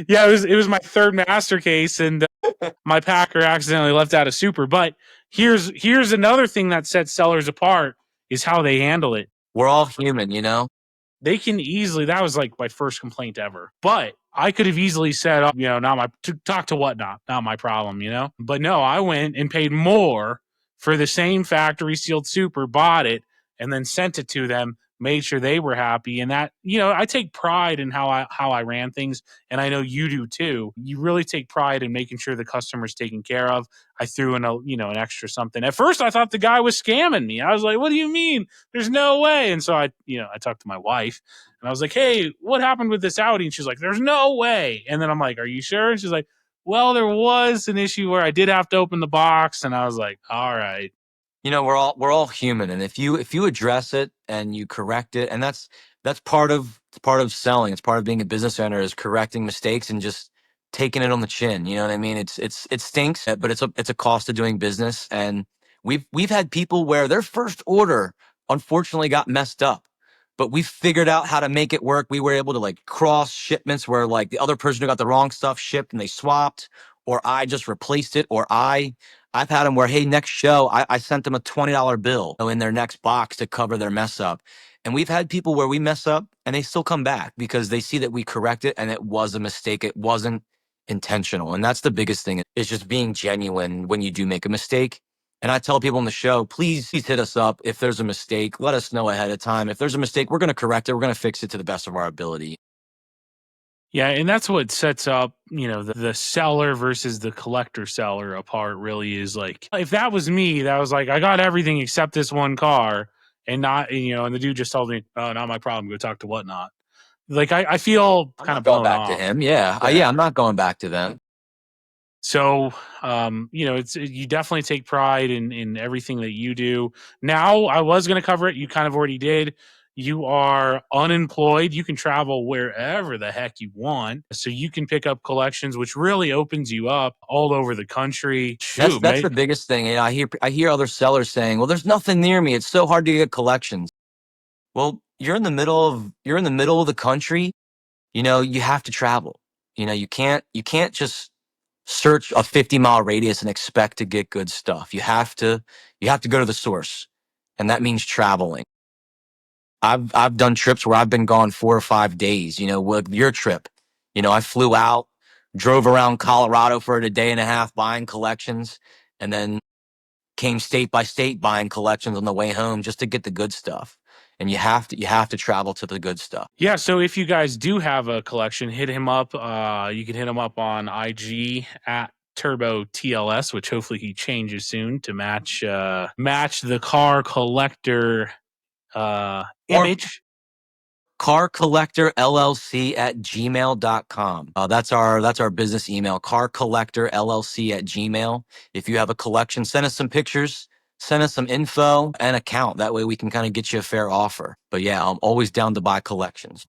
Yeah, it was my third master case, and my packer accidentally left out a super. But here's another thing that sets sellers apart is how they handle it. We're all human, They can easily. That was like my first complaint ever. But I could have easily said, talk to WhatNot, not my problem, But no, I went and paid more for the same factory sealed super, bought it, and then sent it to them. made sure they were happy. And that, I take pride in how I ran things, and I know you do too. You really take pride in making sure the customer's taken care of. I threw in an extra something. At first I thought the guy was scamming me. I was like, what do you mean? There's no way. And so I talked to my wife and I was like, hey, what happened with this Audi? And she's like, there's no way. And then I'm like, are you sure? And she's like, well, there was an issue where I did have to open the box. And I was like, all right. We're all human, and if you address it and you correct it, and that's part of selling. It's part of being a business owner, is correcting mistakes and just taking it on the chin. You know what I mean? It stinks, but it's a cost of doing business. And we've had people where their first order unfortunately got messed up, but we figured out how to make it work. We were able to like cross shipments where like the other person who got the wrong stuff shipped and they swapped, or I just replaced it, or I've had them where, hey, next show, I sent them a $20 bill in their next box to cover their mess up. And we've had people where we mess up and they still come back because they see that we correct it and it was a mistake. It wasn't intentional. And that's the biggest thing, is just being genuine when you do make a mistake. And I tell people on the show, please hit us up. If there's a mistake, let us know ahead of time. If there's a mistake, we're going to correct it. We're going to fix it to the best of our ability. Yeah, and that's what sets up, the seller versus the collector seller apart, really, is like, if that was me, that was like, I got everything except this one car, and not, and the dude just told me, oh, not my problem, go talk to Whatnot. Like, I feel I'm kind not of going blown back to off. him. Yeah. I'm not going back to them. So, it's you definitely take pride in everything that you do. Now, I was going to cover it. You kind of already did. You are unemployed. You can travel wherever the heck you want. So you can pick up collections, which really opens you up all over the country. Shoot, That's the biggest thing. I hear other sellers saying, "Well, there's nothing near me. It's so hard to get collections." Well, you're in the middle of the country. You have to travel. You can't just search a 50-mile radius and expect to get good stuff. You have to go to the source, and that means traveling. I've done trips where I've been gone 4 or 5 days. With your trip, I flew out, drove around Colorado for a day and a half buying collections, and then came state by state buying collections on the way home just to get the good stuff. And you have to travel to the good stuff. Yeah, so if you guys do have a collection, hit him up. You can hit him up on IG at Turbo TLS, which hopefully he changes soon to match the car collector Or image. CarCollector LLC at gmail.com. That's our business email, CarCollector LLC at gmail. If you have a collection, send us some pictures, send us some info and account. That way we can kind of get you a fair offer. But yeah, I'm always down to buy collections.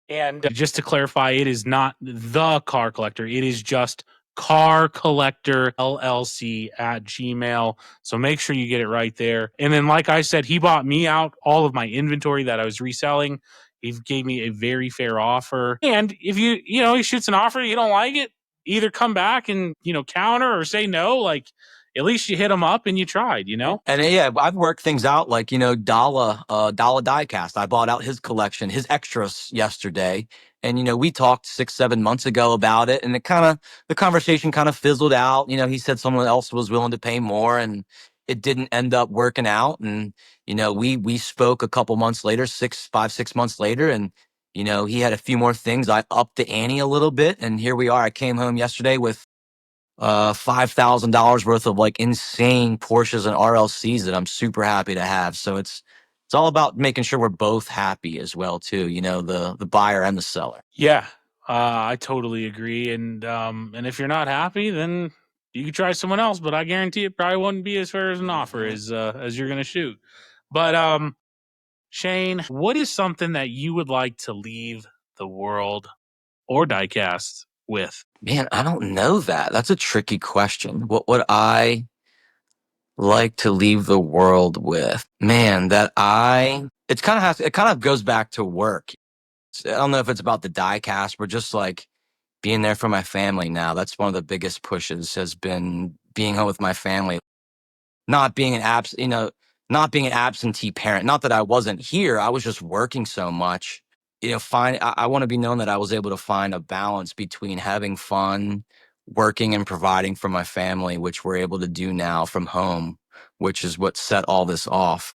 And just to clarify, it is not the car collector. It is just car collector LLC at Gmail. So make sure you get it right there. And then, like I said, he bought me out all of my inventory that I was reselling. He gave me a very fair offer. And if he shoots an offer, you don't like it, either come back and, counter or say no. Like, at least you hit him up and you tried, And yeah, I've worked things out like, Dalla Diecast. I bought out his collection, his extras yesterday. And, we talked 6, 7 months ago about it. And the conversation kind of fizzled out. He said someone else was willing to pay more and it didn't end up working out. And, we spoke a couple months later, 5, 6 months later. And, he had a few more things. I upped the ante a little bit. And here we are. I came home yesterday with $5,000 worth of like insane Porsches and RLCs that I'm super happy to have. So it's all about making sure we're both happy as well too. The buyer and the seller. Yeah, I totally agree. And if you're not happy, then you could try someone else. But I guarantee it probably wouldn't be as fair as an offer as you're gonna shoot. But Shane, what is something that you would like to leave the world or diecast with? Man, I don't know that. That's a tricky question. What would I like to leave the world with? Man, it kind of goes back to work. I don't know if it's about the diecast, but just like being there for my family now. That's one of the biggest pushes, has been being home with my family. Not being not being an absentee parent. Not that I wasn't here. I was just working so much. I want to be known that I was able to find a balance between having fun, working, and providing for my family, which we're able to do now from home, which is what set all this off.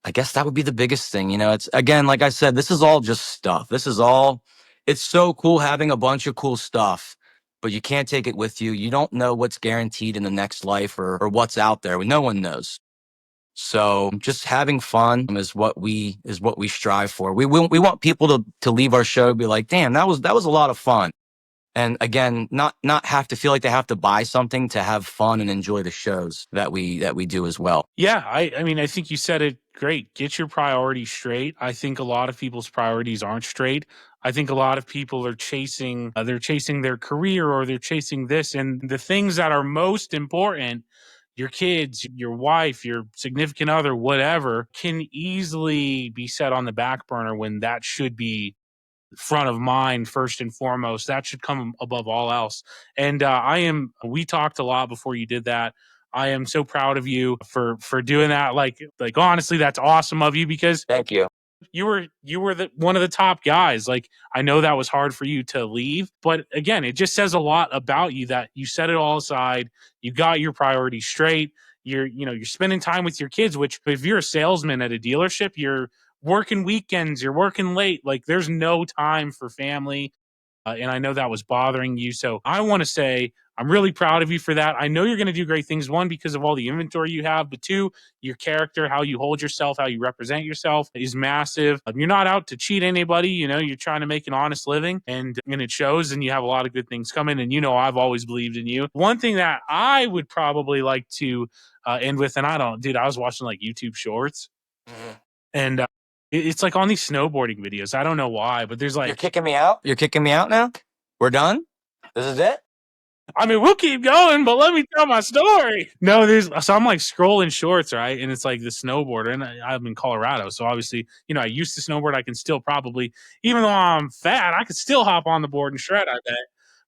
I guess that would be the biggest thing. It's, again, like I said, this is all just stuff. It's so cool having a bunch of cool stuff, but you can't take it with you. You don't know what's guaranteed in the next life or what's out there. No one knows. So just having fun is what we strive for. We want people to leave our show and be like, damn, that was a lot of fun. And again, not have to feel like they have to buy something to have fun and enjoy the shows that we do as well. Yeah, I mean, I think you said it great. Get your priorities straight. I think a lot of people's priorities aren't straight. I think a lot of people are chasing they're chasing their career, or they're chasing this, and the things that are most important, your kids, your wife, your significant other, whatever, can easily be set on the back burner when that should be front of mind first and foremost. That should come above all else. And we talked a lot before you did that. I am so proud of you for doing that. Like honestly, that's awesome of you, because Thank you. you were one of the top guys. Like, I know that was hard for you to leave, but again, it just says a lot about you that you set it all aside. You got your priorities straight. You're spending time with your kids, which, if you're a salesman at a dealership, you're working weekends, you're working late. Like, there's no time for family. And I know that was bothering you. So I want to say I'm really proud of you for that. I know you're going to do great things. One, because of all the inventory you have, but two, your character, how you hold yourself, how you represent yourself is massive. You're not out to cheat anybody. You're trying to make an honest living, and it shows, and you have a lot of good things coming. And I've always believed in you. One thing that I would probably like to end with, and I was watching like YouTube shorts, and it's like on these snowboarding videos. I don't know why, but there's like, You're kicking me out? You're kicking me out now? We're done? This is it? I mean, we'll keep going, but let me tell my story. No, so I'm like scrolling shorts, right? And it's like the snowboarder, and I'm in Colorado. So obviously, I used to snowboard. I can still probably, even though I'm fat, I could still hop on the board and shred, I bet.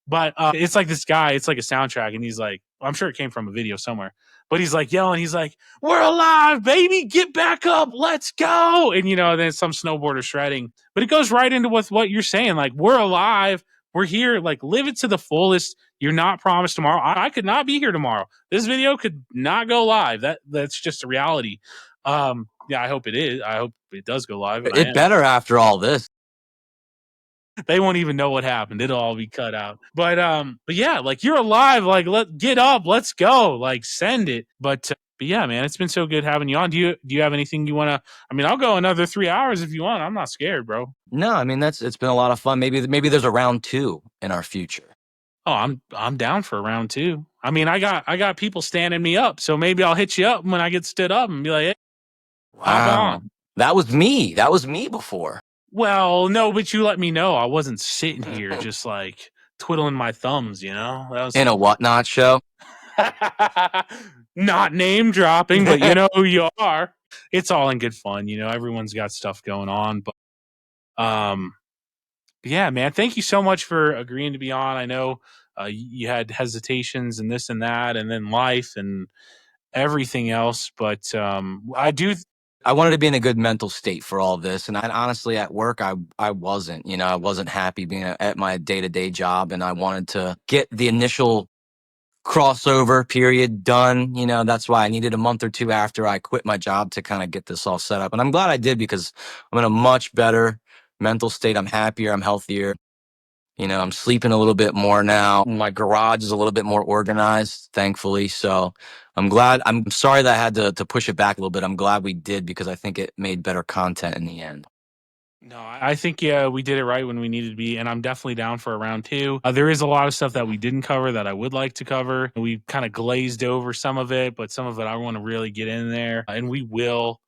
But it's like this guy, it's like a soundtrack, and he's like, I'm sure it came from a video somewhere, but he's like yelling, he's like, "We're alive, baby, get back up, let's go." And then some snowboarder shredding. But it goes right into what you're saying, like, we're alive, we're here, like, live it to the fullest. You're not promised tomorrow. I could not be here tomorrow. This video could not go live. That's just a reality. Yeah, I hope it is. I hope it does go live. It better after all this. They won't even know what happened. It'll all be cut out. But yeah, like, you're alive. Like, get up. Let's go. Like, send it. But yeah, man, it's been so good having you on. Do you have anything you want to? I mean, I'll go another 3 hours if you want. I'm not scared, bro. No, I mean, it's been a lot of fun. Maybe there's a round 2 in our future. Oh, I'm down for round 2. I mean, I got people standing me up, so maybe I'll hit you up when I get stood up and be like, "Hey, hop on." That was me. That was me before. Well, no, but you let me know. I wasn't sitting here just like twiddling my thumbs, That was in a WhatNot show. Not name dropping, but you know who you are. It's all in good fun, Everyone's got stuff going on, but yeah, man. Thank you so much for agreeing to be on. I know you had hesitations and this and that, and then life and everything else, but I wanted to be in a good mental state for all this. And honestly, at work, I wasn't. I wasn't happy being at my day-to-day job, and I wanted to get the initial crossover period done. That's why I needed a month or 2 after I quit my job to kind of get this all set up. And I'm glad I did, because I'm in a much better mental state. I'm happier. I'm healthier. I'm sleeping a little bit more now. My garage is a little bit more organized, thankfully. So I'm glad. I'm sorry that I had to push it back a little bit. I'm glad we did, because I think it made better content in the end. No, I think, yeah, we did it right when we needed to be, and I'm definitely down for a round 2. There is a lot of stuff that we didn't cover that I would like to cover. We kind of glazed over some of it, but some of it I want to really get in there, and we will.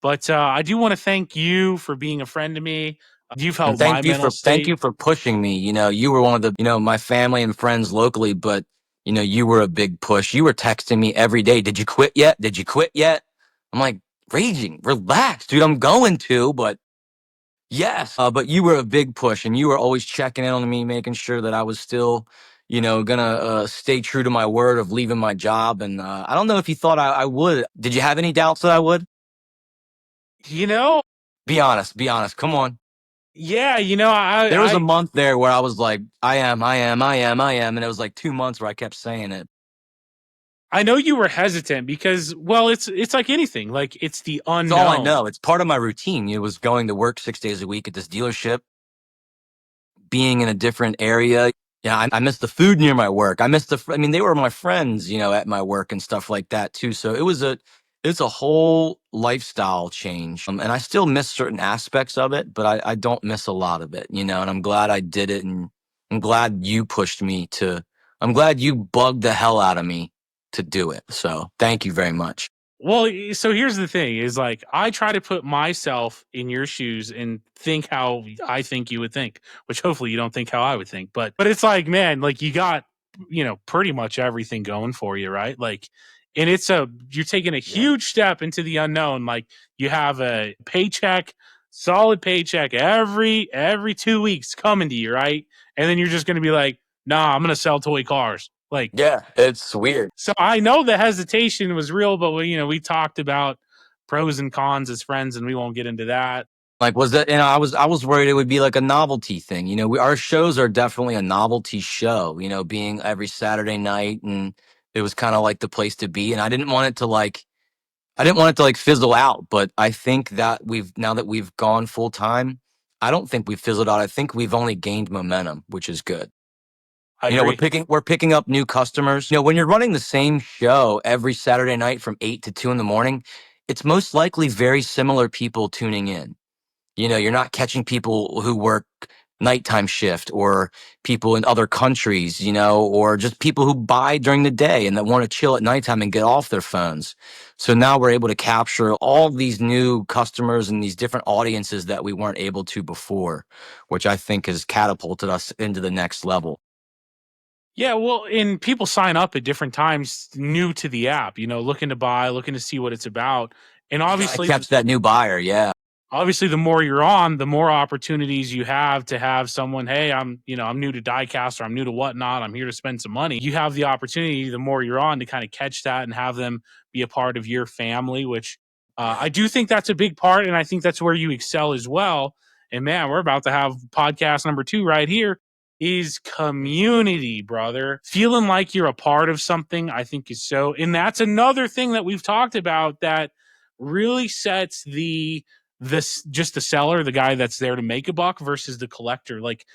But I do want to thank you for being a friend to me. You've helped my mental state. Thank you for pushing me. You were one of the, my family and friends locally, but you were a big push. You were texting me every day. Did you quit yet? Did you quit yet? I'm like, raging, relax, dude. I'm going to, but yes. But you were a big push, and you were always checking in on me, making sure that I was still, gonna stay true to my word of leaving my job. And I don't know if you thought I would. Did you have any doubts that I would? Be honest. Come on. Yeah, there was a month there where I was like, I am. And it was like 2 months where I kept saying it. I know you were hesitant because, well, it's like anything. Like, it's the It's all I unknown. know. It's part of my routine. It was going to work 6 days a week at this dealership, being in a different area. Yeah, I miss the food near my work. I miss I mean, they were my friends, at my work and stuff like that too. So it's a whole lifestyle change. And I still miss certain aspects of it, but I don't miss a lot of it, and I'm glad I did it. And I'm glad you pushed me I'm glad you bugged the hell out of me to do it. So thank you very much. Well, so here's the thing is like, I try to put myself in your shoes and think how I think you would think, which hopefully you don't think how I would think. But it's like, man, like you got, pretty much everything going for you, right? Like, and you're taking a huge step into the unknown. Like you have a paycheck, solid paycheck every 2 weeks coming to you, right? And then you're just going to be like, nah, I'm going to sell toy cars. Like, Yeah, it's weird. so I know the hesitation was real, but we talked about pros and cons as friends, and we won't get into that. Like, was that? I was worried it would be like a novelty thing. Our shows are definitely a novelty show. Being every Saturday night, and it was kind of like the place to be. And I didn't want it to like fizzle out. But I think that now that we've gone full time, I don't think we've fizzled out. I think we've only gained momentum, which is good. I agree. We're picking up new customers. When you're running the same show every Saturday night from 8 to 2 in the morning, it's most likely very similar people tuning in. You're not catching people who work nighttime shift or people in other countries, or just people who buy during the day and that want to chill at nighttime and get off their phones. So now we're able to capture all these new customers and these different audiences that we weren't able to before, which I think has catapulted us into the next level. Yeah, well, and people sign up at different times new to the app, looking to buy, looking to see what it's about. And obviously, I catch that new buyer. Yeah. obviously the more you're on, the more opportunities you have to have someone, hey, I'm new to Diecast, or I'm new to WhatNot, I'm here to spend some money. You have the opportunity, the more you're on, to kind of catch that and have them be a part of your family, which I do think that's a big part, and I think that's where you excel as well. And man, we're about to have podcast number 2 right here, is community, brother. Feeling like you're a part of something, I think is so, and that's another thing that we've talked about that really sets just the seller, the guy that's there to make a buck, versus the collector. Like,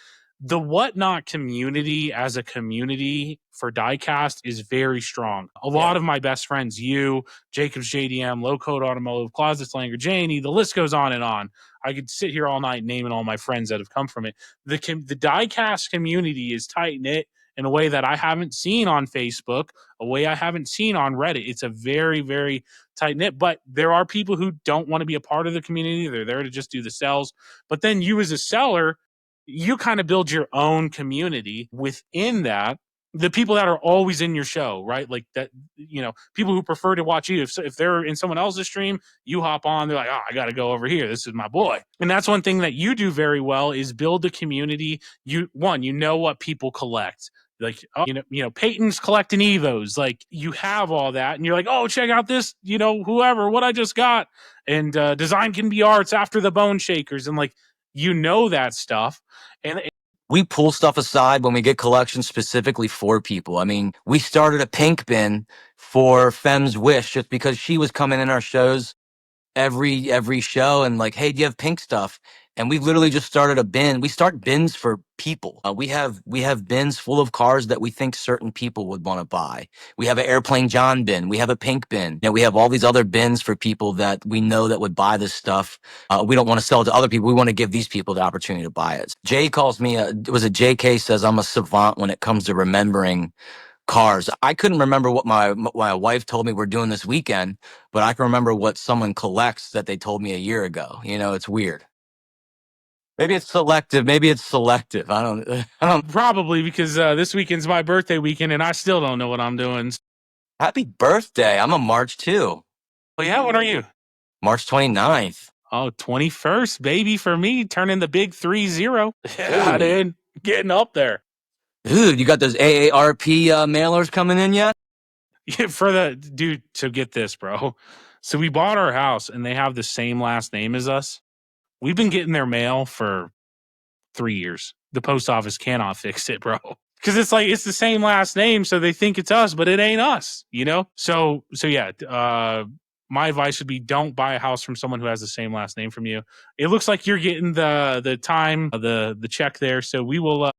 the WhatNot community as a community for Diecast is very strong. A lot of my best friends, you, Jacobs JDM, Low Code Automotive, Closet Slanger, Janie, the list goes on and on. I could sit here all night naming all my friends that have come from it. The Diecast community is tight knit in a way that I haven't seen on Facebook, a way I haven't seen on Reddit. It's a very, very tight knit, but there are people who don't want to be a part of the community. They're there to just do the sales. But then you, as a seller, you kind of build your own community within that. The people that are always in your show, right? Like that, people who prefer to watch you. If they're in someone else's stream, you hop on. They're like, oh, I got to go over here. This is my boy. And that's one thing that you do very well, is build a community. You know what people collect. Like, oh, Peyton's collecting Evos. Like, you have all that, and you're like, oh, check out this, whoever, what I just got. And design can be arts after the bone shakers. And like, that stuff. And We pull stuff aside when we get collections specifically for people. I mean, we started a pink bin for Fem's Wish just because she was coming in our shows every show and like, hey, do you have pink stuff? And we've literally just started a bin. We start bins for people. We have bins full of cars that we think certain people would want to buy. We have an Airplane John bin. We have a pink bin. We have all these other bins for people that we know that would buy this stuff. We don't want to sell it to other people. We want to give these people the opportunity to buy it. Jay calls me, JK says I'm a savant when it comes to remembering cars. I couldn't remember what my wife told me we're doing this weekend, but I can remember what someone collects that they told me a year ago. It's weird. Maybe it's selective. I don't. probably because this weekend's my birthday weekend, and I still don't know what I'm doing. Happy birthday. I'm a March 2. Well, yeah, what are you? March 29th. Oh, 21st, baby, for me, turning the big 3-0. Yeah, dude, getting up there. Dude, you got those AARP mailers coming in yet? Yeah, dude, so get this, bro. So we bought our house, and they have the same last name as us. We've been getting their mail for 3 years. The post office cannot fix it, bro. because it's like it's the same last name, so they think it's us, but it ain't us, you know. So yeah. My advice would be don't buy a house from someone who has the same last name from you. It looks like you're getting the time the check there, so we will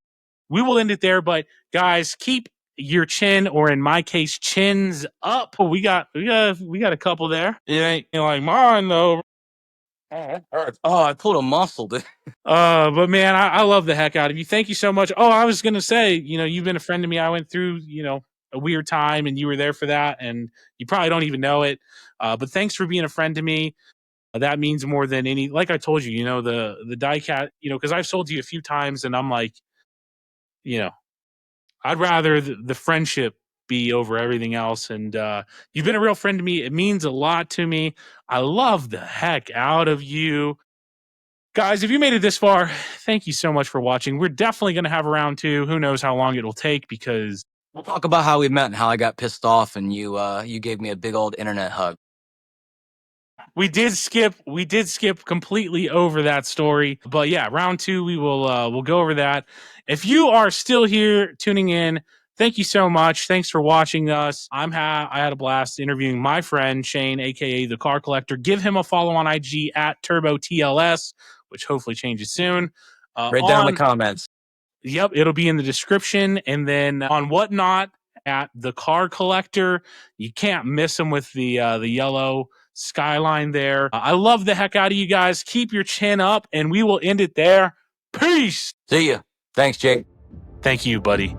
end it there. But guys, keep your chin, or in my case, chins up. We got a couple there. It ain't like mine though. Oh, I pulled a muscle, dude. But man, I love the heck out of you. Thank you so much. Oh, I was gonna say, you've been a friend to me. I went through, a weird time, and you were there for that, and you probably don't even know it. But thanks for being a friend to me. That means more than any. Like I told you, the Diecast, because I've sold to you a few times, and I'm like, I'd rather the friendship be over everything else. And you've been a real friend to me. It means a lot to me. I love the heck out of you. Guys, if you made it this far, thank you so much for watching. We're definitely going to have a round two. Who knows how long it'll take, because We'll talk about how we met and how I got pissed off and you gave me a big old internet hug. we did skip completely over that story. But yeah, round two, we'll go over that. If you are still here tuning in, thank you so much. Thanks for watching us. I had a blast interviewing my friend Shane, aka the Car Collector. Give him a follow on IG at TurboTLS, which hopefully changes soon. Right down in the comments. Yep, it'll be in the description. And then on WhatNot at the Car Collector. You can't miss him with the yellow skyline there. I love the heck out of you guys. Keep your chin up, and we will end it there. Peace. See ya. Thanks, Jake. Thank you, buddy.